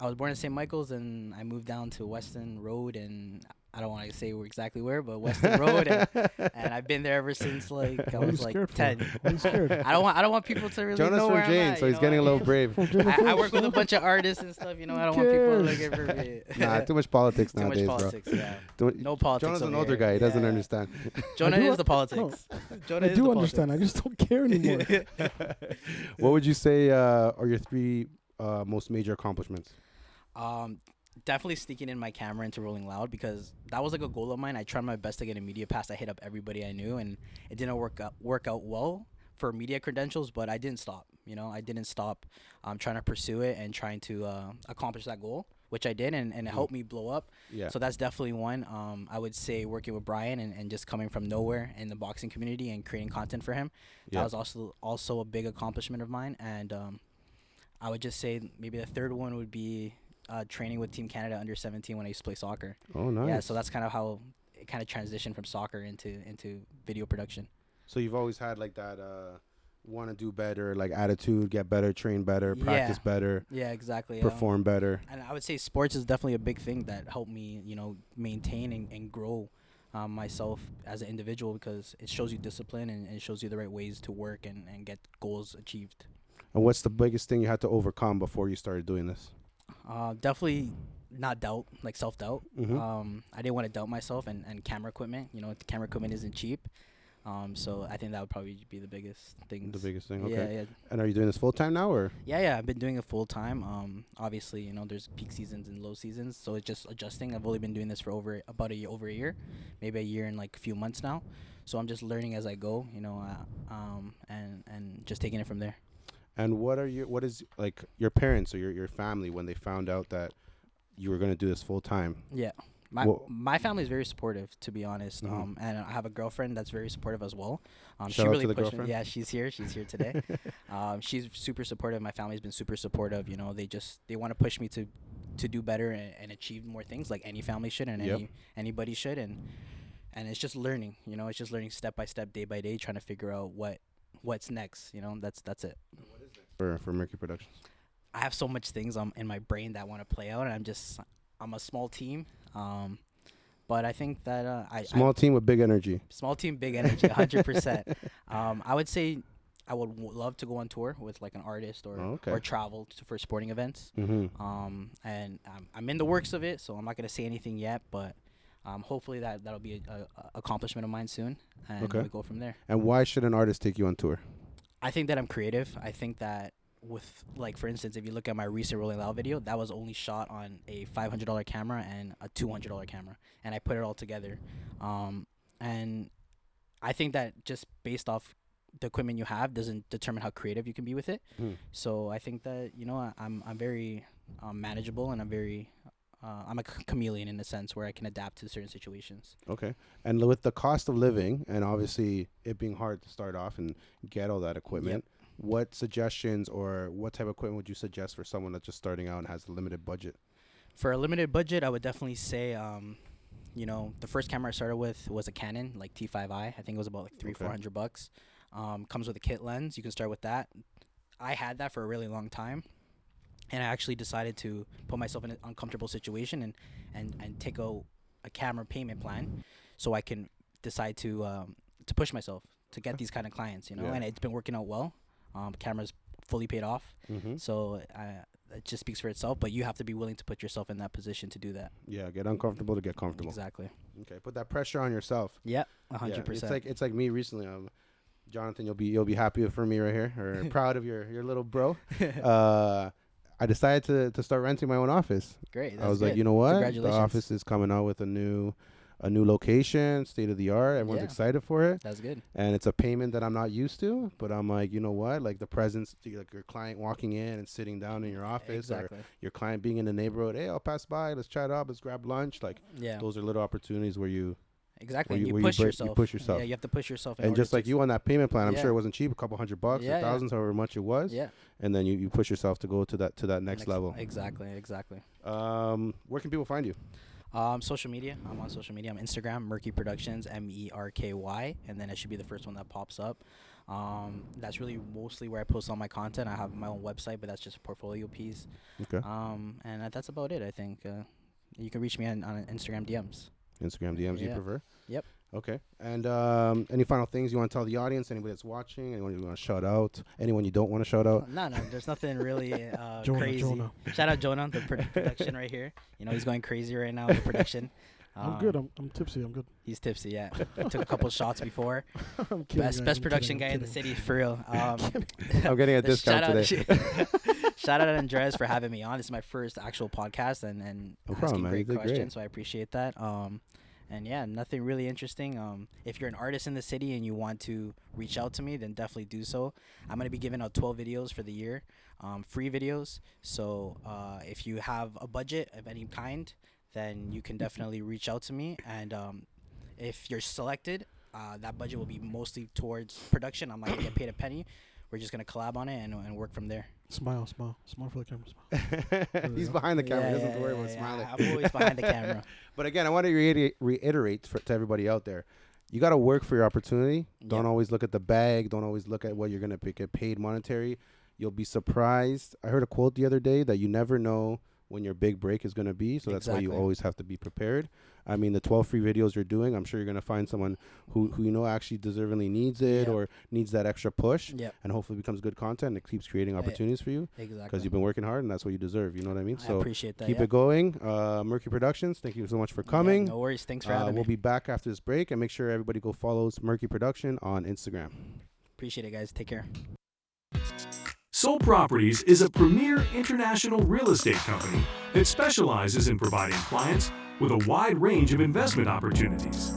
in St. Michael's, and I moved down to Weston Road, and I don't want to say exactly where, but Weston Road, and I've been there ever since like I What are you was like scared for? 10. What are you scared? I don't want people to really Jonah's know from where I'm Jane, at, so you he's know getting a what I little brave. mean? I work with a bunch of artists and stuff. You know, I don't want people looking for me. Nah, too much politics Too nowadays, much politics. Yeah. bro. No politics. Jonah's an over older here. guy. He doesn't Yeah. understand. Jonah I do is the politics. Jonah I is do the understand. I just don't care anymore. What would you say are your 3 most major accomplishments? Definitely sneaking in my camera into Rolling Loud, because that was like a goal of mine. I tried my best to get a media pass. I hit up everybody I knew, and it didn't work out well for media credentials, but I didn't stop. You know, I didn't stop trying to pursue it and trying to accomplish that goal, which I did, and it helped me blow up. Yeah. So that's definitely one. I would say working with Brian and just coming from nowhere in the boxing community and creating content for him. Yeah. That was also a big accomplishment of mine. And I would just say maybe the third one would be training with Team Canada under 17 when I used to play soccer. Oh, nice. Yeah, so that's kind of how it kind of transitioned from soccer into video production. So you've always had like that want to do better, like attitude, get better, train better, practice better, Yeah, exactly. perform better. And I would say sports is definitely a big thing that helped me, maintain and grow myself as an individual, because it shows you discipline and it shows you the right ways to work and get goals achieved. And what's the biggest thing you had to overcome before you started doing this? Definitely not doubt, like self-doubt. Mhm. I didn't want to doubt myself and camera equipment. Camera equipment isn't cheap. So I think that would probably be the biggest thing. The biggest thing. Okay. Yeah. And are you doing this full time now, or? Yeah, I've been doing it full time. Obviously, there's peak seasons and low seasons, so it's just adjusting. I've only been doing this for over a year, maybe a year and like a few months now. So I'm just learning as I go, and just taking it from there. And what is like your parents or your family when they found out that you were going to do this full time? Yeah. My family is very supportive, to be honest. Mhm. And I have a girlfriend that's very supportive as well. She Shout out really to the pushed me. girlfriend. Yeah, she's here. She's here today. She's super supportive. My family's been super supportive. They want to push me to do better and achieve more things, like any family should and Yep. anybody should. And it's just learning. It's just learning step by step, day by day, trying to figure out what's next. That's it. For Mercury Productions? I have so much things in my brain that I want to play out, and I'm a small team. But I think that Small team with big energy. small team, big energy, 100%. I would say I would love to go on tour with like an artist or Oh, okay. or travel for sporting events. Mm-hmm. And I'm in the works of it, so I'm not gonna say anything yet. But hopefully that'll be a accomplishment of mine soon, and Okay. we go from there. And why should an artist take you on tour? I think that I'm creative. I think that with, like, for instance, if you look at my recent Rolling Loud video, that was only shot on a $500 camera and a $200 camera, and I put it all together. And I think that just based off the equipment you have doesn't determine how creative you can be with it. So I think that, you know, I'm very manageable, and I'm a chameleon in a sense where I can adapt to certain situations. Okay. And with the cost of living, and obviously it being hard to start off and get all that equipment, what suggestions or what type of equipment would you suggest for someone that's just starting out and has a limited budget? For a limited budget, I would definitely say, you know, the first camera I started with was a Canon, like T5i. I think it was about like $300-400. Comes with a kit lens. You can start with that. I had that for a really long time, and I actually decided to put myself in an uncomfortable situation and take a camera payment plan, so I can decide to push myself to get these kind of clients, you know. Yeah. And it's been working out well. Camera's fully paid off, Mm-hmm. so it just speaks for itself. But you have to be willing to put yourself in that position to do that. Yeah, get uncomfortable to get comfortable. Exactly. Okay, put that pressure on yourself. Yep. Yeah, 100%. it's like me recently. Jonathan, you'll be happy for me right here, or proud of your little bro. I decided to start renting my own office. Great. I was like, you know what? The Congratulations. office is coming out with a new location, state of the art. Everyone's Yeah. excited for it, That's good. and it's a payment that I'm not used to. But I'm like, you know what? Like the presence, like your client walking in and sitting down in your office, Exactly. or your client being in the neighborhood. Hey, I'll pass by. Let's chat up. Let's grab lunch. Like Yeah. those are little opportunities where you Exactly. where And you- you where you push break- you yourself. push yourself. Yeah, you have to push yourself. In and order just to like you on that payment plan, I'm Yeah. sure it wasn't cheap, a couple $100 Yeah, or yeah. thousands, however much it was. Yeah. And then you push yourself to go to that next level. Exactly. Where can people find you? Social media. I'm on social media. I'm Instagram, Murky Productions, MERKY, and then it should be the first one that pops up. That's really mostly where I post all my content. I have my own website, but that's just a portfolio piece. Okay. And that's about it, I think. You can reach me on Instagram DMs. Instagram DMs you Yeah. prefer? Yep. Okay. And any final things you want to tell the audience? Anybody that's watching? Anyone you want to shout out? Anyone you don't want to shout out? No, there's nothing really crazy. Jonah. Shout out Jonah, the production right here. You know, he's going crazy right now with the production. I'm good. I'm tipsy. I'm good. He's tipsy, yeah. Took a couple shots before. I'm kidding, guys, Best I'm production kidding, guy I'm in the kidding. city, for real. I'm getting a discount today. Shout out Andres for having me on. This is my first actual podcast and No asking problem, man. You great did great. questions, so I appreciate that. And yeah, nothing really interesting. If you're an artist in the city and you want to reach out to me, then definitely do so. I'm going to be giving out 12 videos for the year, free videos. So if you have a budget of any kind, then you can definitely reach out to me. And if you're selected, that budget will be mostly towards production. I'm not going to get paid a penny. We're just going to collab on it and work from there. Smile for the camera. Smile. He's behind the camera. He doesn't have to worry about smiling. I'm always behind the camera. But again, I want to reiterate to everybody out there. You got to work for your opportunity. Don't Yeah. always look at the bag. Don't always look at what you're going to get paid monetary. You'll be surprised. I heard a quote the other day that you never know when your big break is going to be. So that's why you Exactly. always have to be prepared. I mean, the 12 free videos you're doing, I'm sure you're going to find someone who you know actually deservingly needs it Yeah. or needs that extra push. Yep. And hopefully becomes good content and it keeps creating opportunities for you Exactly. because you've been working hard and that's what you deserve. You know what I mean? I So appreciate that. keep yeah. it going. Murky Productions, thank you so much for Yeah, coming. no worries. Thanks for having We'll me. be back after this break, and make sure everybody go follow Murky Production on Instagram. Appreciate it, guys. Take care. Soul Properties is a premier international real estate company that specializes in providing clients with a wide range of investment opportunities.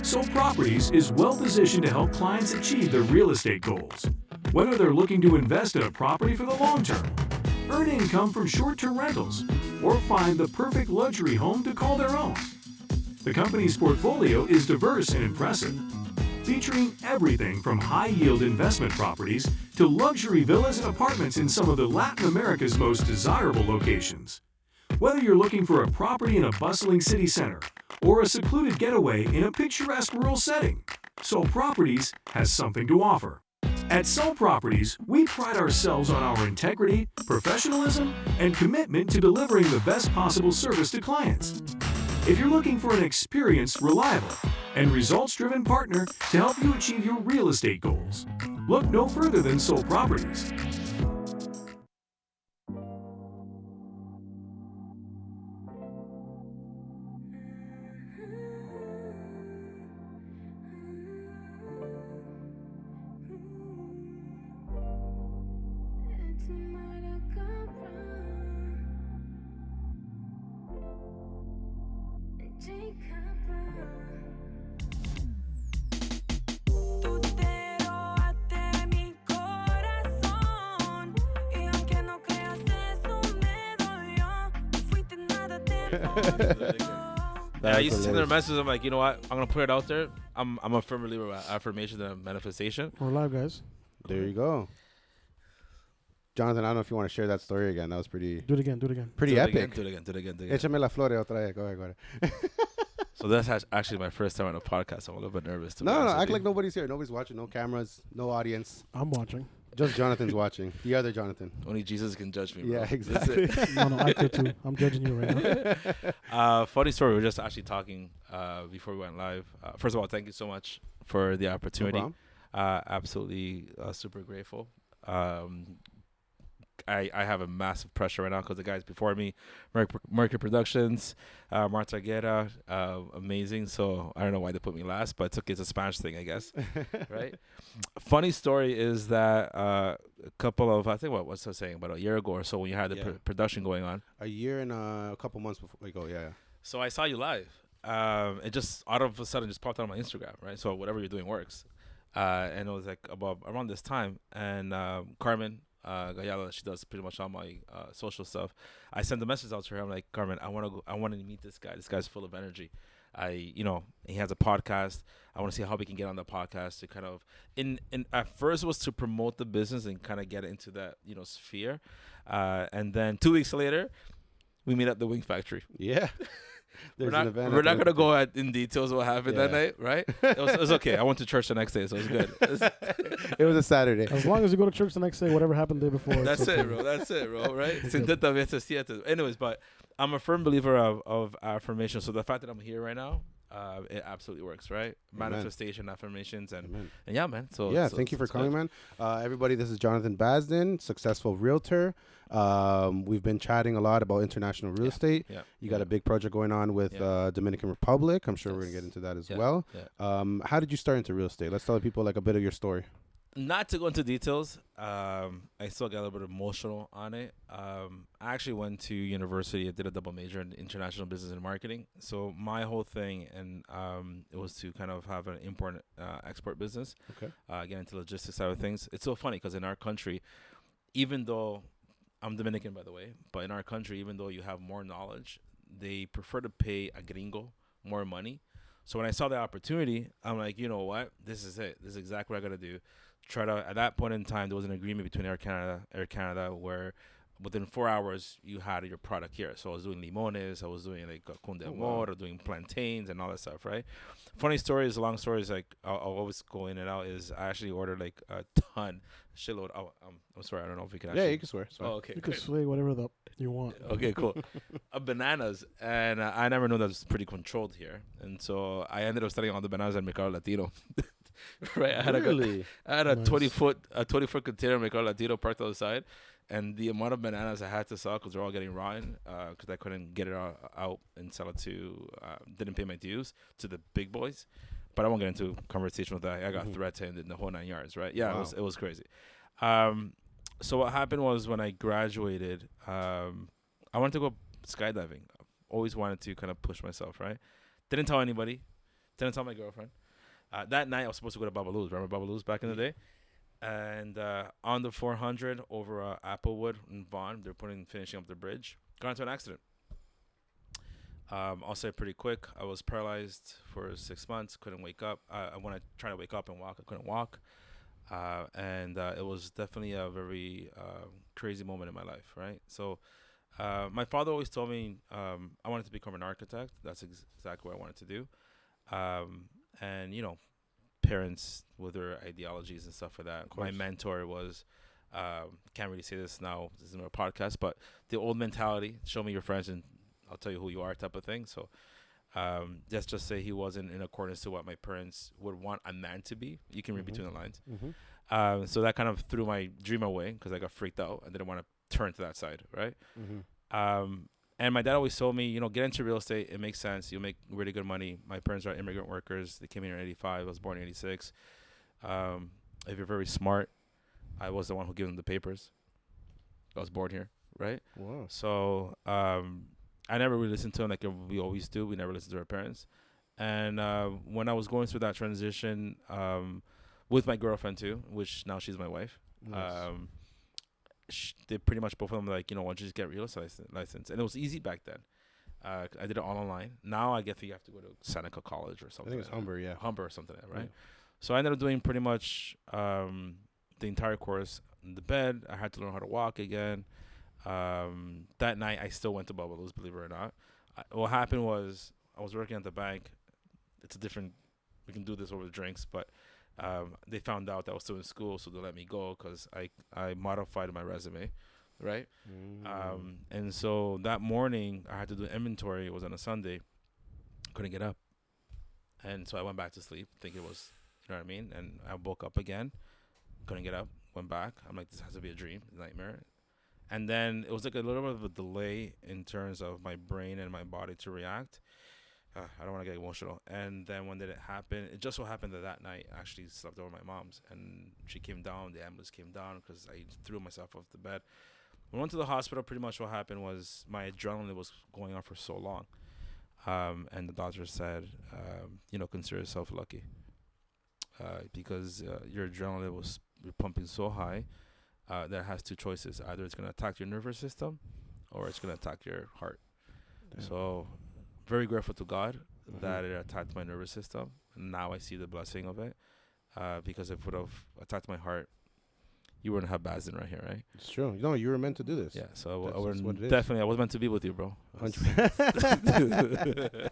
Soul Properties is well positioned to help clients achieve their real estate goals, whether they're looking to invest in a property for the long term, earn income from short-term rentals, or find the perfect luxury home to call their own. The company's portfolio is diverse and impressive, featuring everything from high-yield investment properties to luxury villas and apartments in some of the Latin America's most desirable locations. Whether you're looking for a property in a bustling city center or a secluded getaway in a picturesque rural setting, Soul Properties has something to offer. At Soul Properties, we pride ourselves on our integrity, professionalism, and commitment to delivering the best possible service to clients. If you're looking for an experienced, reliable, and results-driven partner to help you achieve your real estate goals, look no further than Soul Properties. It's Maracabra. Tú te robaste mi corazón y aunque no creas eso me dolió. Fuiste nada tiempo. Yeah, I used to That's send them hilarious. messages. I'm like, you know what? I'm gonna put it out there. I'm a firm believer of affirmation and manifestation. We're live, guys. There you go. Jonathan, I don't know if you want to share that story again. That was pretty Do it again. Do it again. pretty Do it again, epic. do it again. Do it again. Do it again. Échame la flor otra vez. Go ahead, go ahead. So that's actually my first time on a podcast. I'm a little bit nervous. To be No, honest with act you. like nobody's here. Nobody's watching. No cameras. No audience. I'm watching. Just Jonathan's watching. The other Jonathan. Only Jesus can judge me. Bro. Yeah, That's exactly. it. No, I could too. I'm judging you right now. Funny story. We were just actually talking before we went live. First of all, thank you so much for the No opportunity. problem. Absolutely super grateful. I have a massive pressure right now because the guys before me, Mercury Productions, Marta Guerra, amazing. So I don't know why they put me last, but it's a Spanish thing, I guess. Right? Funny story is that a couple of, I think, what's I saying, about a year ago or so when you had the Yeah. production going on. A year and a couple months before. Like, oh, yeah. So I saw you live. It just out of a sudden just popped on my Instagram, right? So whatever you're doing works. And it was like around this time. And Carmen Gallardo, she does pretty much all my social stuff. I sent the message out to her. I'm like, Carmen, I want to meet this guy. This guy's full of energy. He has a podcast. I want to see how we can get on the podcast to kind of in at first it was to promote the business and kind of get into that sphere. And then 2 weeks later, we meet at the Wing Factory. Yeah. There's an event. We're not gonna go in details what happened that Yeah. night, right? It was okay. I went to church the next day, so it was good. It was a Saturday. As long as you go to church the next day, whatever happened the day before. That's it's okay. it, bro. That's it, bro. Right? Sinteta veces siete. Anyways, but I'm a firm believer of affirmation. So the fact that I'm here right now, it absolutely works, right? Amen. Manifestation, affirmations, and Amen. yeah, man. So Yeah, so thank you for it's coming, good. man. Everybody, this is Jonathan Basden, successful realtor. We've been chatting a lot about international real estate. Yeah. You got a big project going on with Yeah. Dominican Republic. I'm sure we're gonna Yes. get into that as Yeah. well. Yeah. How did you start into real estate? Let's tell the people like a bit of your story. Not to go into details, I still got a little bit emotional on it. I actually went to university. I did a double major in international business and marketing. So my whole thing, and it was to kind of have an import export business. Okay. Get into logistics side of things. It's so funny because in our country, even though I'm Dominican, by the way, but in our country, even though you have more knowledge, they prefer to pay a gringo more money. So when I saw the opportunity, I'm like, you know what? This is it. This is exactly what I got to do. Try to, at that point in time, there was an agreement between Air Canada, where within 4 hours you had your product here. So I was doing limones, I was doing like con de Oh, amor, wow. or doing plantains and all that stuff, right? Funny stories, long stories, like I'll always go in and out. Is I actually ordered like a ton, shitload. Oh, I'm sorry, I don't know if we can. Yeah, Actually, you can swear. It's fine. Oh, okay. You can good. sway whatever you want. Okay, cool. Bananas, and I never knew that was pretty controlled here, and so I ended up studying all the bananas at Mercado Latino. Right, I had Really? a Nice. 20-foot container in Mercado Latino parked outside, and the amount of bananas I had to sell because they're all getting rotten, because I couldn't get it out and sell it to, didn't pay my dues to the big boys. But I won't get into conversation with that. I got threatened in the whole 9 yards, right? Yeah, Wow. it was crazy. So what happened was when I graduated, I wanted to go skydiving. Always wanted to kind of push myself, right? Didn't tell anybody. Didn't tell my girlfriend. That night I was supposed to go to Babalu's. Remember Babalu's back in the day? And on the 400 over Applewood in Vaughan, they're finishing up the bridge. Got into an accident. I'll say pretty quick. I was paralyzed for 6 months. Couldn't wake up. When I tried to wake up and walk, I couldn't walk. And it was definitely a very crazy moment in my life, right? So my father always told me I wanted to become an architect. That's exactly what I wanted to do. And, parents with their ideologies and stuff like that. My mentor was, can't really say this now, this isn't a podcast, but the old mentality, show me your friends and I'll tell you who you are type of thing. So Let's just say he wasn't in accordance to what my parents would want a man to be. You can read between the lines. So that kind of threw my dream away because I got freaked out. I didn't want to turn to that side, right? And my dad always told me, get into real estate. It makes sense. You'll make really good money. My parents are immigrant workers. They came here in 85. I was born in 86. If you're very smart, I was the one who gave them the papers. I was born here, right? Wow. So I never really listened to them like we always do. We never listened to our parents. And when I was going through that transition with my girlfriend too, which now she's my wife, Nice. they pretty much both of them why don't you just get real estate license? And it was easy back then. I did it all online. Now I guess you have to go to Seneca College or I something. think it's Humber, yeah. Humber or something, right? Yeah. So I ended up doing pretty much the entire course in the bed. I had to learn how to walk again. That night, I still went to Bubbaloo's, believe it or not. What happened was I was working at the bank. It's a different. We can do this over the drinks, but they found out that I was still in school, so they let me go because I modified my resume, right? And so that morning, I had to do inventory. It was on a Sunday. Couldn't get up, and so I went back to sleep, thinking it was, you know what I mean. And I woke up again, couldn't get up, went back. I'm like, this has to be a dream, nightmare. And then it was like a little bit of a delay in terms of my brain and my body to react. I don't want to get emotional. And then when did it happen? It just so happened that night I actually slept over my mom's, and she came down. The ambulance came down because I threw myself off the bed. When I went to the hospital, pretty much what happened was my adrenaline was going on for so long. And the doctor said, consider yourself lucky because your adrenaline was pumping so high that it has two choices. Either it's going to attack your nervous system or it's going to attack your heart. Damn. So very grateful to God that it attacked my nervous system. Now I see the blessing of it because if it would have attacked my heart, you wouldn't have Bazin right here, right? It's true. No, you were meant to do this. Yeah, so That's I just wouldn't what it is. definitely. I was meant to be with you, bro. 100%.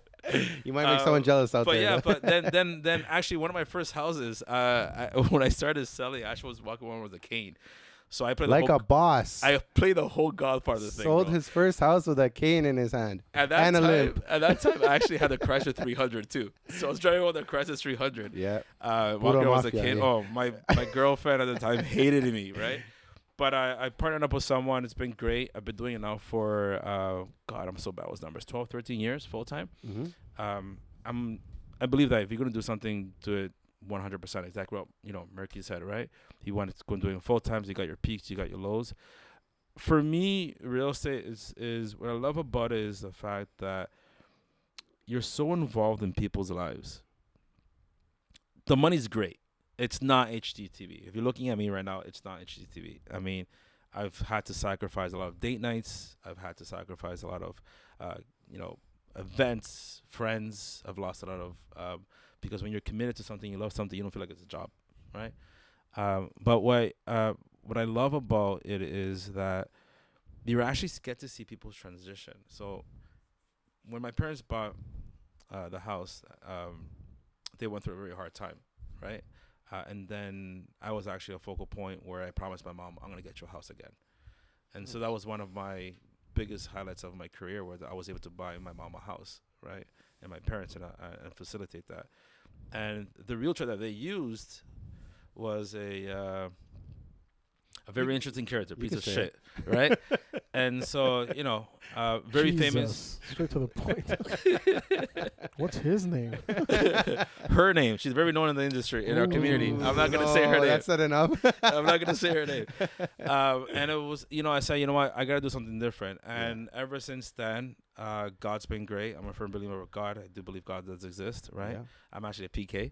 You might make someone jealous out but there. yeah, but then actually one of my first houses, when I started selling, I actually was walking around with a cane. So I played like the a whole, boss. I played the whole Godfather thing. Sold bro. his first house with a cane in his hand. At that and a time, limp. at that time, I actually had a Chrysler 300 too. So I was driving with a Chrysler 300. Yeah. Walking around as a Mafia, kid. yeah. Oh, my girlfriend at the time hated me, right? But I partnered up with someone. It's been great. I've been doing it now for, God, I'm so bad with numbers, 12, 13 years full time. I believe that if you're going to do something, do it 100%. Exactly what, Murky said, right? He wanted to go and do it full time. So you got your peaks, you got your lows. For me, real estate is what I love about it is the fact that you're so involved in people's lives. The money's great. It's not HGTV. If you're looking at me right now, it's not HGTV. I mean, I've had to sacrifice a lot of date nights. I've had to sacrifice a lot of, events, friends. I've lost a lot of, because when you're committed to something, you love something, you don't feel like it's a job, right? But what I love about it is that you actually get to see people's transition. So when my parents bought the house, they went through a very hard time, right? And then I was actually a focal point where I promised my mom, I'm going to get you a house again. And so that was one of my biggest highlights of my career, where I was able to buy my mom a house, right? And my parents and facilitate that. And the realtor that they used was a very interesting character, piece of shit, right? And so, very famous. Straight to the point. What's his name? Her name. She's very known in the industry, in our community. I'm not going to say her name. That's not enough. I'm not going to say her name. And it was, I said, what? I got to do something different. And ever since then, God's been great. I'm a firm believer of God. I do believe God does exist, right? Yeah. I'm actually a PK.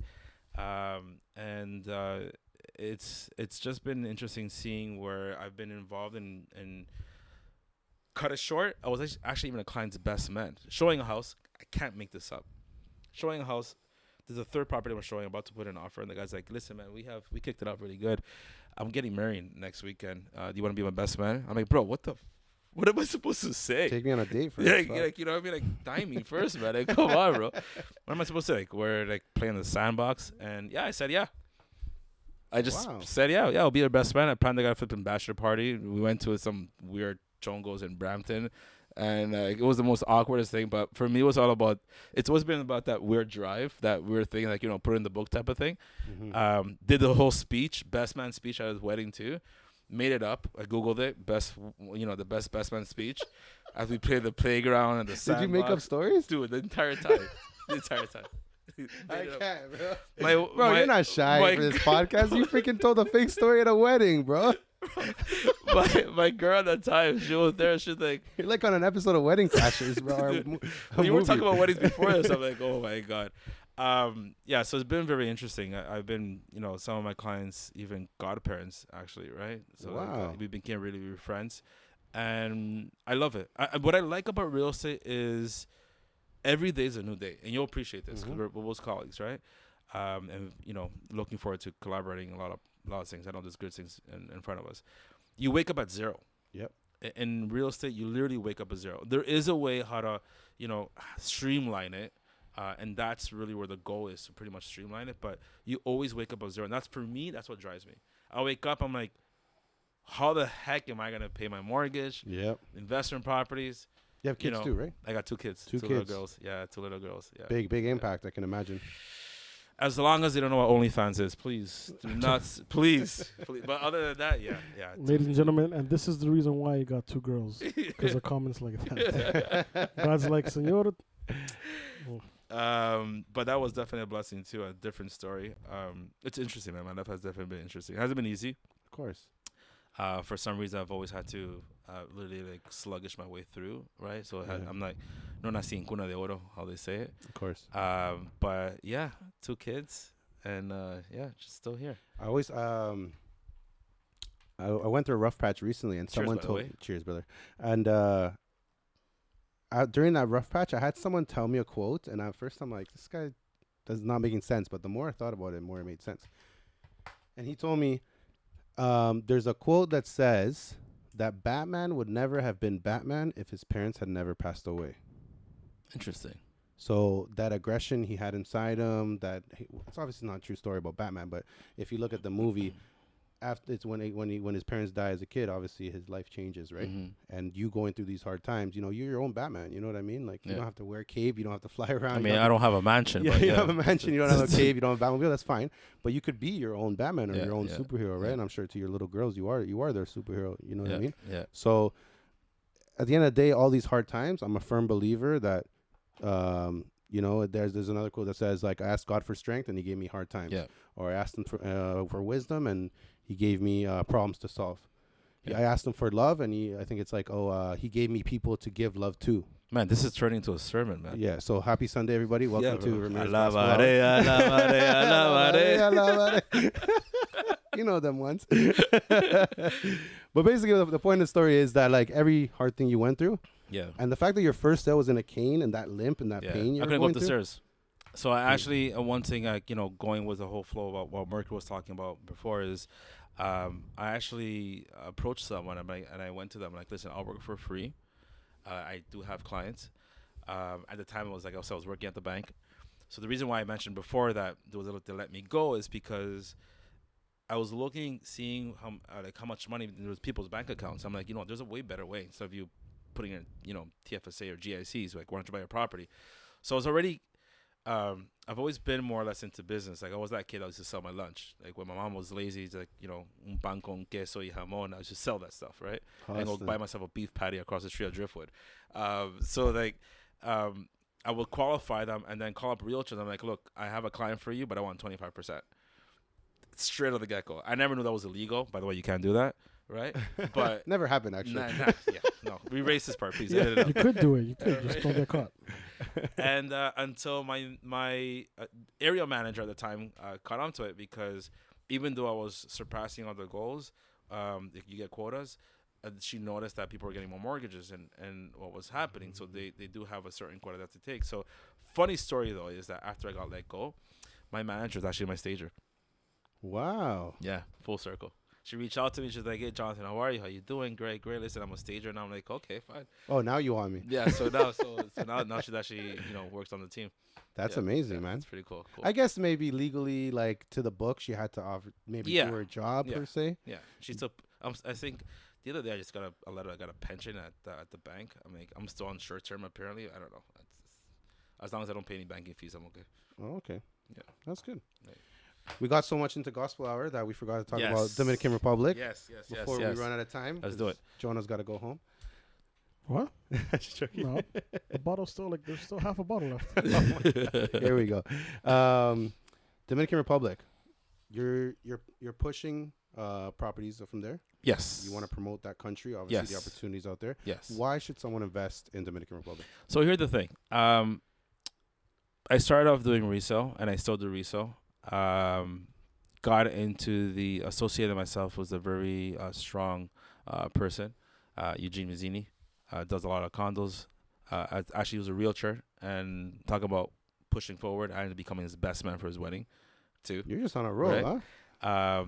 It's just been interesting seeing where I've been involved in cut it short. I was actually even a client's best man. Showing a house, I can't make this up. Showing a house, there's a third property we're showing, about to put an offer, and the guy's like, listen, man, we kicked it off really good. I'm getting married next weekend. Do you want to be my best man? I'm like, bro, what am I supposed to say? Take me on a date first. Like, you know what I mean? Like, dime me first, man. Like, come on, bro. What am I supposed to say? Like, we're like playing the sandbox, and yeah, I said yeah. I just said, yeah, I'll be your best man. I planned to get a flipping bachelor party. We went to some weird chongos in Brampton. And it was the most awkwardest thing. But for me, it was all about, it's always been about that weird drive, that weird thing, like, put in the book type of thing. Did the whole speech, best man speech at his wedding too. Made it up. I Googled it. The best man speech. As we played the playground and the sandbox. Did you make up stories? Dude, the entire time. I can't, bro. Bro, You're not shy for this podcast. You freaking told a fake story at a wedding, bro. my girl at that time, she was there. She's like, you're like on an episode of Wedding Crashers, bro. You were talking about weddings before this. I'm like, oh my god. So it's been very interesting. I've been, some of my clients, even godparents, actually, right? So wow. We became really, really friends, and I love it. What I like about real estate is every day is a new day, and you'll appreciate this because we're both colleagues, right? And looking forward to collaborating a lot of things. I know there's good things in front of us. You wake up at zero. Yep. In real estate, you literally wake up at zero. There is a way how to, streamline it. And that's really where the goal is, to pretty much streamline it. But you always wake up at zero. And that's, for me, that's what drives me. I wake up, I'm like, how the heck am I going to pay my mortgage? Yep. Investment properties. You have kids too, right? I got 2 kids. Two little kids. girls. Yeah, 2 little girls. Yeah. Big impact, I can imagine. As long as they don't know what OnlyFans is, please do not. please. But other than that, yeah. Ladies and gentlemen, and this is the reason why you got 2 girls, because of comments like that. God's like, Senor. But that was definitely a blessing too. A different story. It's interesting, man. My life has definitely been interesting. It hasn't been easy. Of course. For some reason, I've always had to literally sluggish my way through, right? So I'm like, no nací en cuna de oro, how they say it. Of course. But yeah, 2 kids, and just still here. I always I went through a rough patch recently, and someone told me, cheers, brother. And during that rough patch, I had someone tell me a quote, and at first I'm like, this guy does not making sense. But the more I thought about it, the more it made sense. And he told me, there's a quote that says that Batman would never have been Batman if his parents had never passed away. Interesting. So that aggression he had inside him, it's obviously not a true story about Batman, but if you look at the movie, after it's when his parents die as a kid, obviously his life changes, right? And you going through these hard times, you're your own Batman. You know what I mean? Like you don't have to wear a cape, you don't have to fly around. I mean, I don't have a mansion. Yeah, but you have a mansion, you don't have a cave, you don't have a Batmobile. That's fine, but you could be your own Batman or your own superhero, right? And I'm sure to your little girls, you are their superhero. You know what I mean? Yeah. So at the end of the day, all these hard times, I'm a firm believer that there's another quote that says, like, I asked God for strength and he gave me hard times. Yeah. Or I asked him for wisdom and he gave me problems to solve. Yeah. I asked him for love and I think it's like, he gave me people to give love to. Man, this is turning into a sermon, man. Yeah, so happy Sunday, everybody. Welcome to Ramirez. You know them ones. But basically, the point of the story is that, like, every hard thing you went through, and the fact that your first sale was in a cane and that limp and that pain you were going through. I couldn't go up the stairs. So I actually, one thing, going with the whole flow about what Mercury was talking about before is, I actually approached someone and I went to them like, listen, I'll work for free. I do have clients. At the time, it was like I was working at the bank. So the reason why I mentioned before that there was to let me go is because I was seeing how much money there was people's bank accounts. I'm like, there's a way better way instead of you putting in, TFSA or GICs, like, why don't you buy a property? So I was already, I've always been more or less into business. Like, I was that kid that used to sell my lunch. Like, when my mom was lazy, it's like, un pan con queso y jamón, I used to sell that stuff, right? And go buy myself a beef patty across the street at Driftwood. So, like, I would qualify them and then call up realtors. I'm like, look, I have a client for you, but I want 25%. Straight out of the get-go. I never knew that was illegal. By the way, you can't do that, right? But never happened, actually. No. Erase this part, please. You could do it. You could. Just don't get caught. And until my area manager at the time caught on to it, because even though I was surpassing all the goals, if you get quotas, she noticed that people were getting more mortgages and what was happening. So they do have a certain quota that to take. So funny story, though, is that after I got let go, my manager was actually my stager. Wow. Yeah, full circle. She reached out to me. She's like, "Hey, Jonathan, how are you? How you doing? Great. Listen, I'm a stager." And I'm like, "Okay, fine." Oh, now you want me? Yeah. So now she's actually works on the team. That's amazing, man. That's pretty cool. I guess maybe legally, like, to the book, she had to offer do her job per se. Yeah. She took. I think The other day, I just got a letter. I got a pension at the bank. I'm still on short term. Apparently, I don't know. As long as I don't pay any banking fees, I'm okay. Oh, okay. Yeah. That's good. Right. We got so much into gospel hour that we forgot to talk about Yes. Dominican Republic. Yes. Before we run out of time. Let's do 'cause it. Jonah's got to go home. What? Just joking. No, the bottle's still like there's still half a bottle left. Here we go. Dominican Republic. You're pushing properties from there. Yes. You want to promote that country. Obviously, the Yes. opportunities out there. Yes. Why should someone invest in Dominican Republic? So here's the thing. I started off doing resale, and I still do resale. Got into the associated myself was a very strong person, Eugene Mazzini. Does a lot of condos. Actually, was a realtor, and talk about pushing forward. I ended up becoming his best man for his wedding, too. You're just on a roll, Right. huh?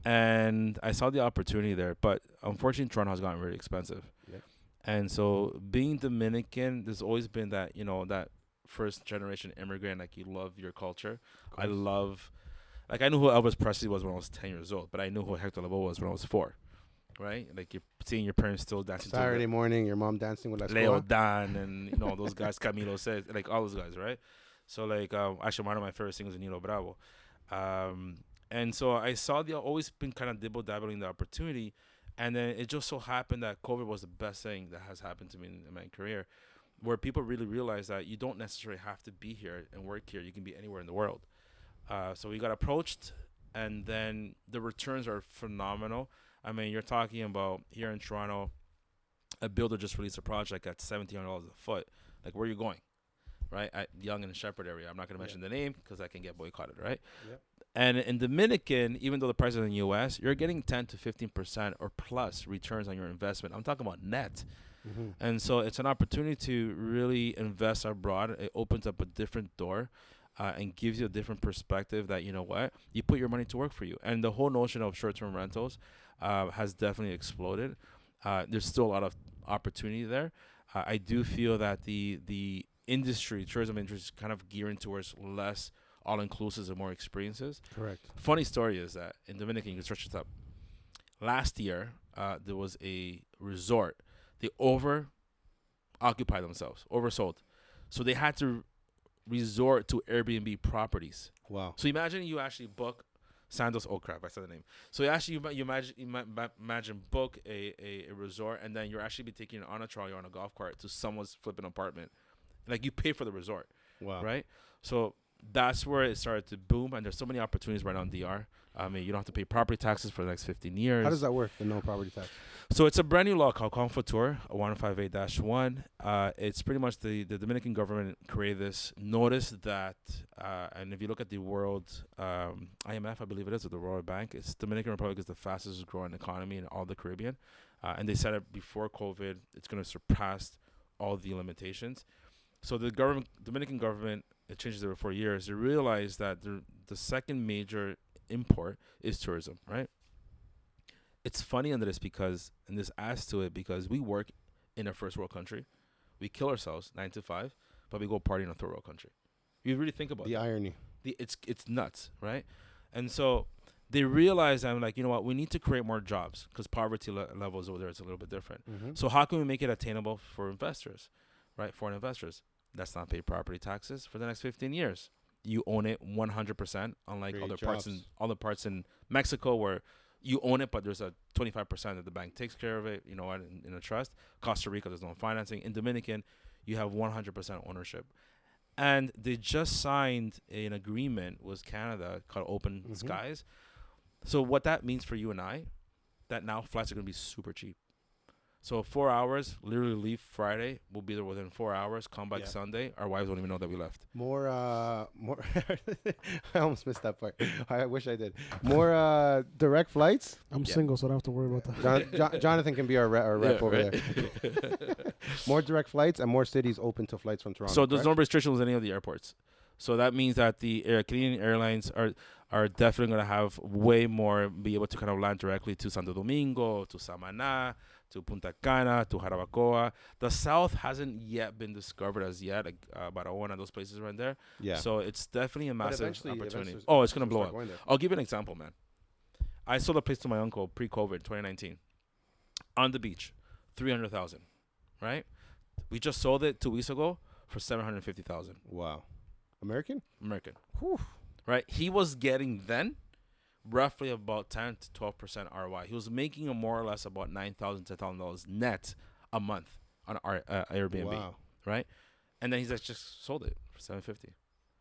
And I saw the opportunity there, but unfortunately, Toronto has gotten very expensive. Yep. And so, being Dominican, there's always been that that first generation immigrant. Like, you love your culture. I love, like, I knew who Elvis Presley was when I was 10 years old, but I knew who Hector Lavoe was when I was 4. Right? Like, you're seeing your parents still dancing. Saturday morning, your mom dancing with Leo Dan and those guys, Camilo says, like all those guys, right? So like actually one of my favorite singers is Nino Bravo. And so I saw always been kind of dibble-dabbling the opportunity, and then it just so happened that COVID was the best thing that has happened to me in my career, where people really realized that you don't necessarily have to be here and work here. You can be anywhere in the world. So we got approached, and then the returns are phenomenal. I mean, you're talking about here in Toronto, a builder just released a project at $1,700 a foot. Like, where are you going? Right? At Yonge and Shepherd area. I'm not going to mention the name because I can get boycotted, right? Yep. And in Dominican, even though the price is in the U.S., you're getting 10 to 15% or plus returns on your investment. I'm talking about net. Mm-hmm. And so it's an opportunity to really invest abroad. It opens up a different door. And gives you a different perspective that, you know what, you put your money to work for you. And the whole notion of short-term rentals has definitely exploded. There's still a lot of opportunity there. I do feel that the tourism industry is kind of gearing towards less all-inclusives and more experiences. Correct. Funny story is that in Dominican, you can search this up. Last year, there was a resort. They over-occupied themselves, oversold. So they had to resort to Airbnb properties. Wow. So imagine you actually book Sandos. Oh crap! I said the name. So you imagine book a resort, and then you're actually be taking it on a trolley or on a golf cart to someone's flipping apartment. Like, you pay for the resort. Wow. Right. So that's where it started to boom, and there's so many opportunities right now in DR. I mean, you don't have to pay property taxes for the next 15 years. How does that work? The no property tax. So it's a brand new law called Confotur 158-1. It's pretty much the Dominican government created this notice that, and if you look at the world, IMF, I believe it is, or the World Bank, it's Dominican Republic is the fastest growing economy in all the Caribbean. And they said it before COVID, it's going to surpass all the limitations. So the Dominican government, it changes every 4 years. They realized that the second major import is tourism, right? It's funny under this because, and this adds to it, because we work in a first world country. We kill ourselves 9 to 5, but we go party in a third world country. You really think about The irony. it's nuts, right? And so they realized, I'm like, you know what, we need to create more jobs because poverty levels over there is a little bit different. Mm-hmm. So how can we make it attainable for investors, right? Foreign investors. Let's not pay property taxes for the next 15 years. You own it 100%, unlike Create other parts in Mexico where you own it, but there's a 25% that the bank takes care of it, you know, in a trust. Costa Rica, there's no financing. In Dominican, you have 100% ownership. And they just signed an agreement with Canada called Open Skies. So what that means for you and I, that now flights are going to be super cheap. So 4 hours, literally leave Friday. We'll be there within 4 hours. Come back Sunday. Our wives won't even know that we left. More. I almost missed that part. I wish I did. More direct flights. I'm single, so I don't have to worry about that. Jonathan can be our rep over there. More direct flights and more cities open to flights from Toronto. So there's no correct? restrictions with any of the airports. So that means that the Canadian airlines are definitely going to have way more, be able to kind of land directly to Santo Domingo, to Samaná, to Punta Cana, to Jarabacoa. The South hasn't yet been discovered as yet, like Barahona and those places right there. Yeah. So it's definitely a massive eventually opportunity. investors- Oh, it's going to blow start up. going there. I'll give you an example, man. I sold a place to my uncle pre-COVID, 2019. on the beach, 300,000, right? We just sold it 2 weeks ago for 750,000 Wow. American? American, Whew. right? He was getting then roughly about 10 to 12% ROI. He was making more or less about $9,000 to $10,000 net a month on our Airbnb, Wow. right? And then he's like, just sold it for 750.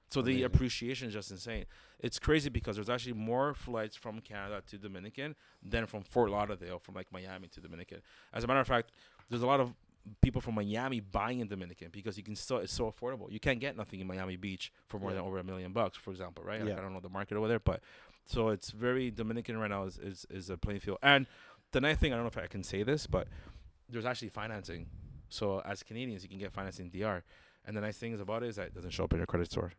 So the Amazing. appreciation is just insane. It's crazy because there's actually more flights from Canada to Dominican than from Fort Lauderdale, from like Miami to Dominican. As a matter of fact, there's a lot of people from Miami buying in Dominican because you can still, it's so affordable. You can't get nothing in Miami Beach for more than over $1 million, for example, right? Like, Yeah. I don't know the market over there, but so it's very Dominican right now is a playing field. And the nice thing, I don't know if I can say this, but there's actually financing. So as Canadians, you can get financing in DR. And the nice thing is about it is that it doesn't show up in your credit score.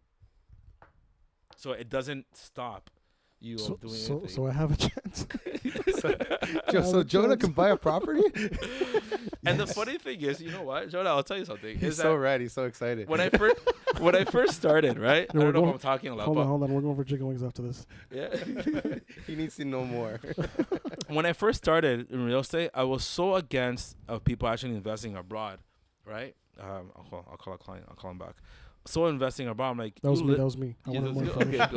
So it doesn't stop you of doing anything. So I have a chance. So Jonah can buy a property? And the funny thing is, you know what, Jonah, I'll tell you something. He's is so that ready, so excited. when I first started, right? I Yeah, don't we're know going- if I'm talking a lot, Hold but on. We're going for chicken wings after this. yeah. He needs to know more. When I first started in real estate, I was so against of people actually investing abroad, right? I'll call a client. I'll call him back. So investing abroad, I'm like, That was you me. li- That was me. I you wanted more li- information. okay,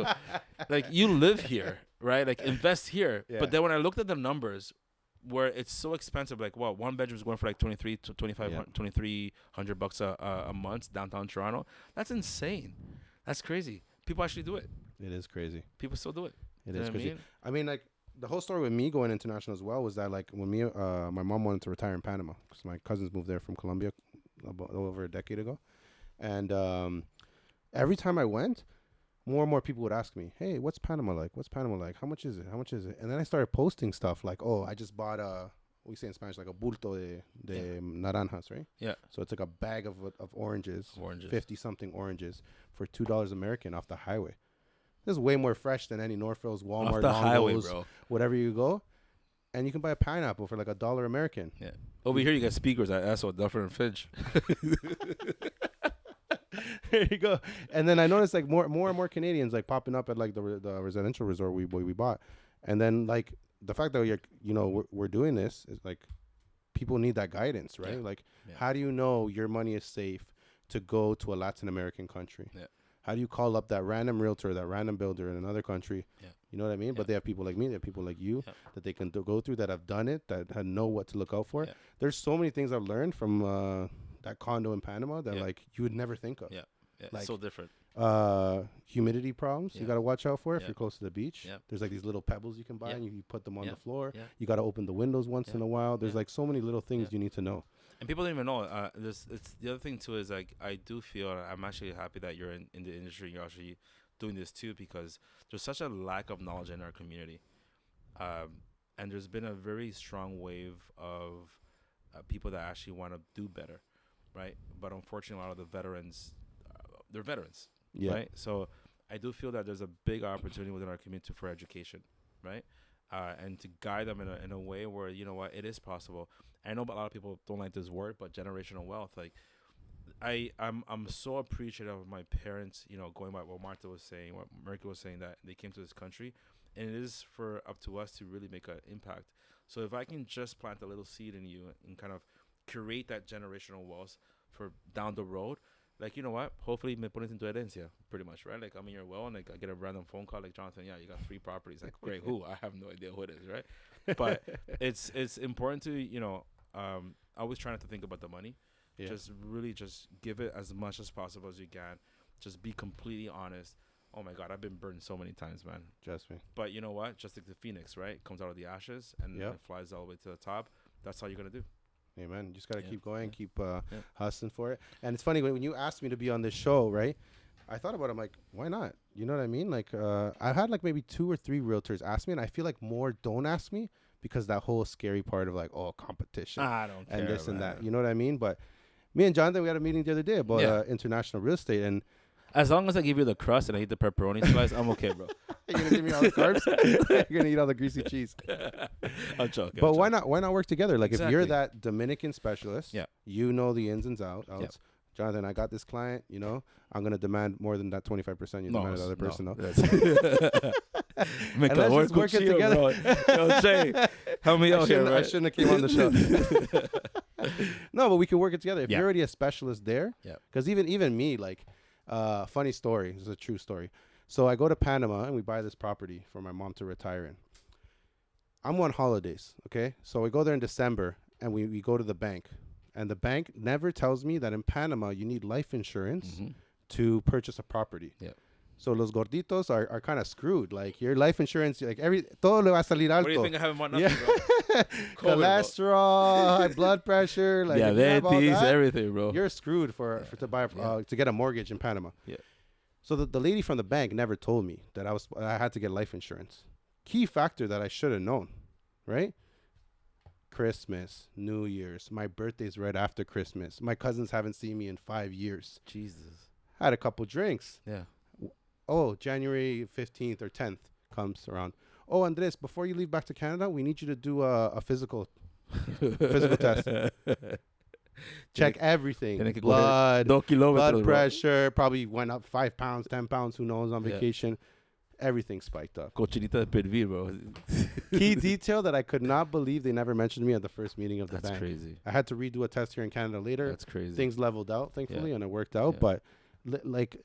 good. Like you live here, right? Like invest here. Yeah. But then when I looked at the numbers, where it's so expensive, like what one bedroom is going for like 23 to 25, Yeah. 2,300 bucks a month downtown Toronto. That's insane. That's crazy. People actually do it. It is crazy. People still do it. It You is know what I crazy. mean? I mean, like, the whole story with me going international as well was that, like, when my mom wanted to retire in Panama because my cousins moved there from Colombia over a decade ago. And every time I went, more and more people would ask me, hey, what's Panama like? What's Panama like? How much is it? How much is it? And then I started posting stuff like, oh, I just bought we say in Spanish, like a bulto de naranjas, right? Yeah. So it's like a bag of oranges, Oranges. 50-something oranges for $2 American off the highway. This is way more fresh than any Northfields, Walmart, Off the highway, Longos, bro. whatever you go. And you can buy a pineapple for like $1 American. Yeah. Over here, you got speakers at Asshole, Duffer, and Finch. There you go. And then I noticed like more and more Canadians like popping up at like the residential resort we bought. And then like the fact that we're doing this is like people need that guidance, right? Yeah. Like Yeah. how do you know your money is safe to go to a Latin American country? Yeah. How do you call up that random realtor, that random builder in another country? Yeah. You know what I mean? Yeah. But they have people like me, they have people like you Yeah. that they can go through, that have done it, that know what to look out for. Yeah. There's so many things I've learned from that condo in Panama that Yeah. like you would never think of. Yeah. Yeah, Like- it's so different. Humidity problems you Yeah. got to watch out for if Yeah. you're close to the beach. Yeah. There's like these little pebbles you can buy Yeah. and you put them on Yeah. the floor. Yeah. You got to open the windows once in Yeah. a while. There's Yeah. like so many little things Yeah. you need to know. And people don't even know. It's the other thing too is like I do feel I'm actually happy that you're in the industry. You're actually doing this too because there's such a lack of knowledge in our community, and there's been a very strong wave of people that actually want to do better, right? But unfortunately, a lot of the veterans, they're veterans, Yeah. right? So I do feel that there's a big opportunity within our community for education, right? And to guide them in a way where, you know what, it is possible. I know a lot of people don't like this word, but generational wealth, like I'm so appreciative of my parents, you know, going by what Martha was saying, what Merkel was saying, that they came to this country, and it is for up to us to really make an impact. So if I can just plant a little seed in you and kind of create that generational wealth for down the road, like, you know what, hopefully me pones en tu herencia, pretty much, right? Like, I'm in your will, and like I get a random phone call like, Jonathan, yeah, you got 3 properties. Like, great, who? I have no idea who it is, right? But it's important to, you know, always try not to think about the money. Yeah. Just really just give it as much as possible as you can. Just be completely honest. Oh my God, I've been burned so many times, man. Trust me. But you know what? Just like the phoenix, right? It comes out of the ashes and Yep. it flies all the way to the top. That's all you're gonna do. Amen. You just got to Yeah. keep going, Yeah. keep hustling for it. And it's funny when you asked me to be on this show, right? I thought about it. I'm like, why not? You know what I mean? Like, I've had like maybe 2 or 3 realtors ask me, and I feel like more don't ask me because that whole scary part of like, oh, competition I don't care. and this and that. man. You know what I mean? But me and Jonathan, we had a meeting the other day about Yeah. international real estate, and As long as I give you the crust and I eat the pepperoni slice, I'm okay, bro. you're gonna give me all the carbs. You're gonna eat all the greasy cheese. I'm joking. But why not? Why not work together? Like if you're Exactly. that Dominican specialist, Yeah. you know the ins and outs. Yep. Jonathan, I got this client. You know, I'm gonna demand more than that 25% you demanded the other person. No. Make And it let's work just work it with you, together. bro. Yo, Jay, help me out here, I right? shouldn't have came on the show. No, but we can work it together. If Yeah. you're already a specialist there, Yeah. because even me, like, funny story. This is a true story. So I go to Panama and we buy this property for my mom to retire in. I'm on holidays, okay? So we go there in December and we go to the bank. And the bank never tells me that in Panama you need life insurance Mhm. to purchase a property. Yeah. So los gorditos are kind of screwed. Like your life insurance, like todo le va a salir alto. What do you think of having more nothing, Yeah. bro? COVID, bro. Cholesterol, high blood pressure, like if you have all Diabetes, that, everything, bro. you're screwed for to buy Yeah. to get a mortgage in Panama. Yeah. So the lady from the bank never told me that I had to get life insurance. Key factor that I should have known, right? Christmas, New Year's, my birthday's right after Christmas. My cousins haven't seen me in 5 years. Jesus. Had a couple drinks. Yeah. Oh, January 15th or 10th comes around. Oh, Andres, before you leave back to Canada, we need you to do a physical test. Check everything. tiene que Blood, Dos kilómetros, blood bro. pressure, probably went up 5 pounds, 10 pounds, who knows, on Yeah. vacation. Everything spiked up. Cochinita de pervir, bro. Key detail that I could not believe they never mentioned me at the first meeting of the That's bank. crazy. I had to redo a test here in Canada later. That's crazy. Things leveled out, thankfully, Yeah. and it worked out. Yeah. But like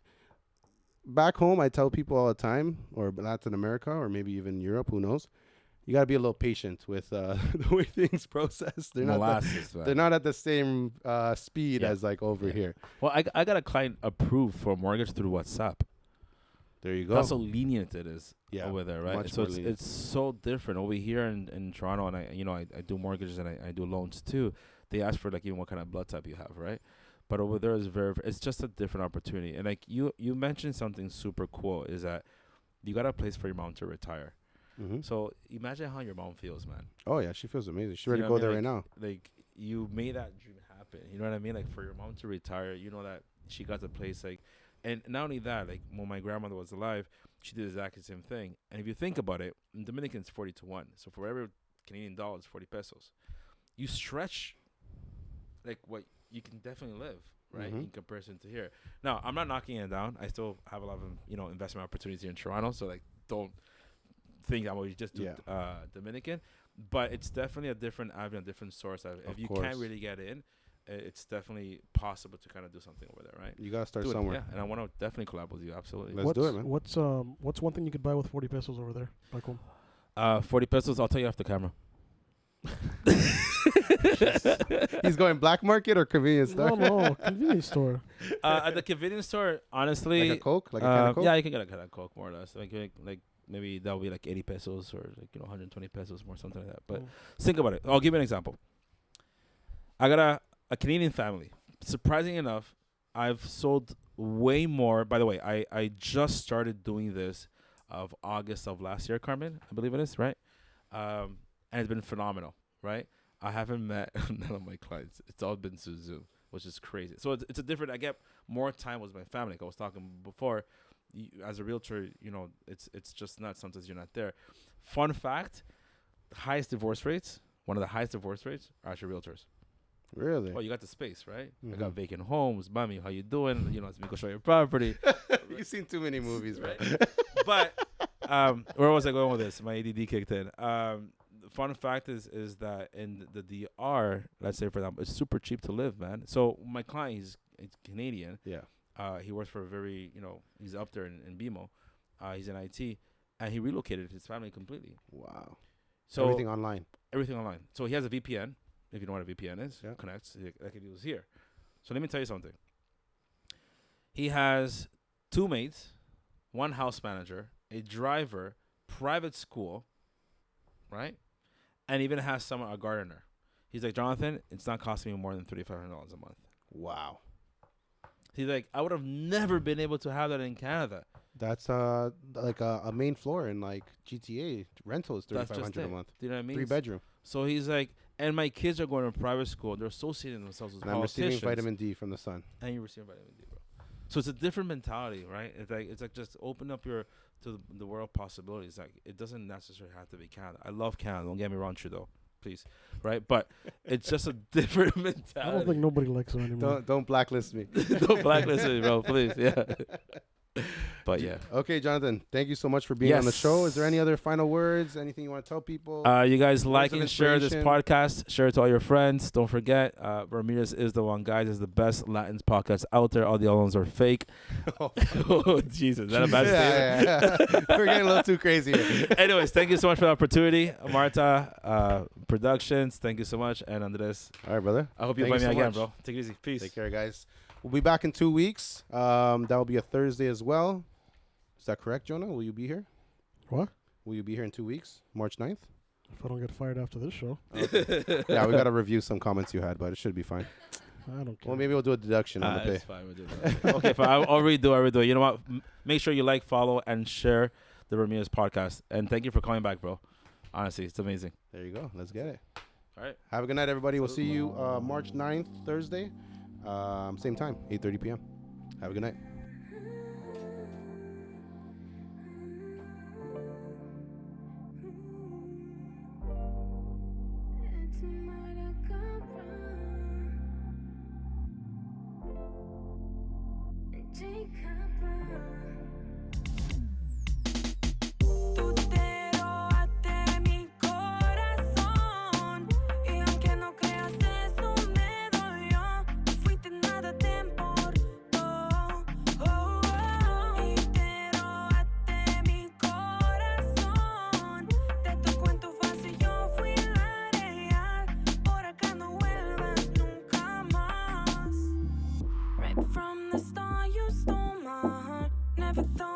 back home, I tell people all the time, or Latin America, or maybe even Europe, who knows, you got to be a little patient with the way things process. They're Molasses, man. they're not at the same speed Yeah. as like over Yeah. here. Well, I got a client approved for a mortgage through WhatsApp. There you go. That's how lenient it is Yeah, over there, right? much So more it's, lenient. it's so different over here in Toronto, and I do mortgages and I do loans too. They ask for like even what kind of blood type you have, right? But over there is it's just a different opportunity. And like you mentioned something super cool is that you got a place for your mom to retire. hmm So imagine how your mom feels, man. Oh yeah, she feels amazing. She's You ready know to go what I there mean? right now. Like you made that dream happen. You know what I mean? Like for your mom to retire, you know that she got the place. Like, and not only that, like when my grandmother was alive, she did exactly the same thing. And if you think about it, in Dominican it's 40-1. So for every Canadian dollar, it's 40 pesos. You stretch like what you can definitely live, right? Mhm. In comparison to here. Now, I'm not knocking it down. I still have a lot of investment opportunities here in Toronto. So like, don't think I'm always just do Yeah. Dominican. But it's definitely a different avenue, a different source. If Of you course. can't really get in, it's definitely possible to kind of do something over there, right? You gotta start Do it, somewhere. yeah. And I want to definitely collab with you. Absolutely. Let's do it, man. What's one thing you could buy with 40 pesos over there back home? 40 pesos. I'll tell you off the camera. He's going black market or convenience store? No, convenience store. At the convenience store, honestly, Like a Coke, like a can of Coke. yeah, you can get a can of Coke more or less. Like maybe that would be like 80 pesos or like 120 pesos more, something like that. But Mm. think about it. I'll give you an example. I got a Canadian family. Surprising enough, I've sold way more. By the way, I just started doing this of August of last year, Carmen. I believe it is, right? And it's been phenomenal, right? I haven't met none of my clients. It's all been through Zoom, which is crazy. So it's a different. I get more time with my family. Like I was talking before. As a realtor, it's just not. Sometimes you're not there. Fun fact: the highest divorce rates. One of the highest divorce rates are actually realtors. Really? Well, you got the space, right? I Mhm. got vacant homes. Mommy, how you doing? Let me go show your property. You've seen too many movies, Right. right? But where was I going with this? My ADD kicked in. The fun fact is that in the DR, let's say for example, it's super cheap to live, man. So my client, he's Canadian. Yeah. He works for a very, he's up there in BMO. He's in IT, and he relocated his family completely. Wow. So Everything online. everything online. So he has a VPN. If you know what a VPN is, Yeah. connects like if he was here. So let me tell you something. He has 2 maids, 1 house manager, a driver, private school, right? And even has a gardener. He's like, Jonathan, it's not costing me more than $3,500 a month. Wow. He's like, I would have never been able to have that in Canada. That's like a main floor in like GTA rental is That's $3,500 just a it. month. Do you know what I mean? 3-bedroom. So he's like, and my kids are going to private school. They're associating themselves with And I'm receiving politicians. vitamin D from the sun. And you receive vitamin D, bro. So it's a different mentality, right? It's like just open up to the world possibilities. Like it doesn't necessarily have to be Canada. I love Canada. Don't get me wrong, Trudeau, please, right? But it's just a different mentality. I don't think nobody likes him anymore. Don't blacklist me. Don't blacklist me, bro, please. Yeah. But yeah. Okay, Jonathan, thank you so much for being on the show. Is there any other final words? Anything you want to tell people? You guys Words like of and share this inspiration? podcast. Share it to all your friends. Don't forget, Ramirez is the one, guys. Is the best Latin podcast out there. All the other ones are fake. Oh, Jesus. Is that a bad statement? Yeah. We're getting a little too crazy here. Anyways, thank you so much for the opportunity. Marta Productions, thank you so much. And Andres, All right, brother. I hope you Thank invite me you so again, much. bro. Take it easy. Peace. Take care, guys. We'll be back in 2 weeks. That will be a Thursday as well. Is that correct, Jonah? Will you be here? What? Will you be here in 2 weeks, March 9th? If I don't get fired after this show, Yeah, we got to review some comments you had, but it should be fine. I don't care. Well, maybe we'll do a deduction on the pay. It's fine. We'll do that. Okay, fine. I'll redo it. You know what? Make sure you like, follow, and share the Ramirez podcast. And thank you for coming back, bro. Honestly, it's amazing. There you go. Let's get it. All right. Have a good night, everybody. We'll see you March 9th, Thursday. Same time, 8:30 p.m. Have a good night. It's Maracabra. Tú te robaste mi corazón y aunque no creas eso me dolió. No fuiste nada te importó. Y te robaste mi corazón. De tu cuento fácil yo fui la real. Por acá no vuelvas nunca más. Right from the start you stole my heart. Never thought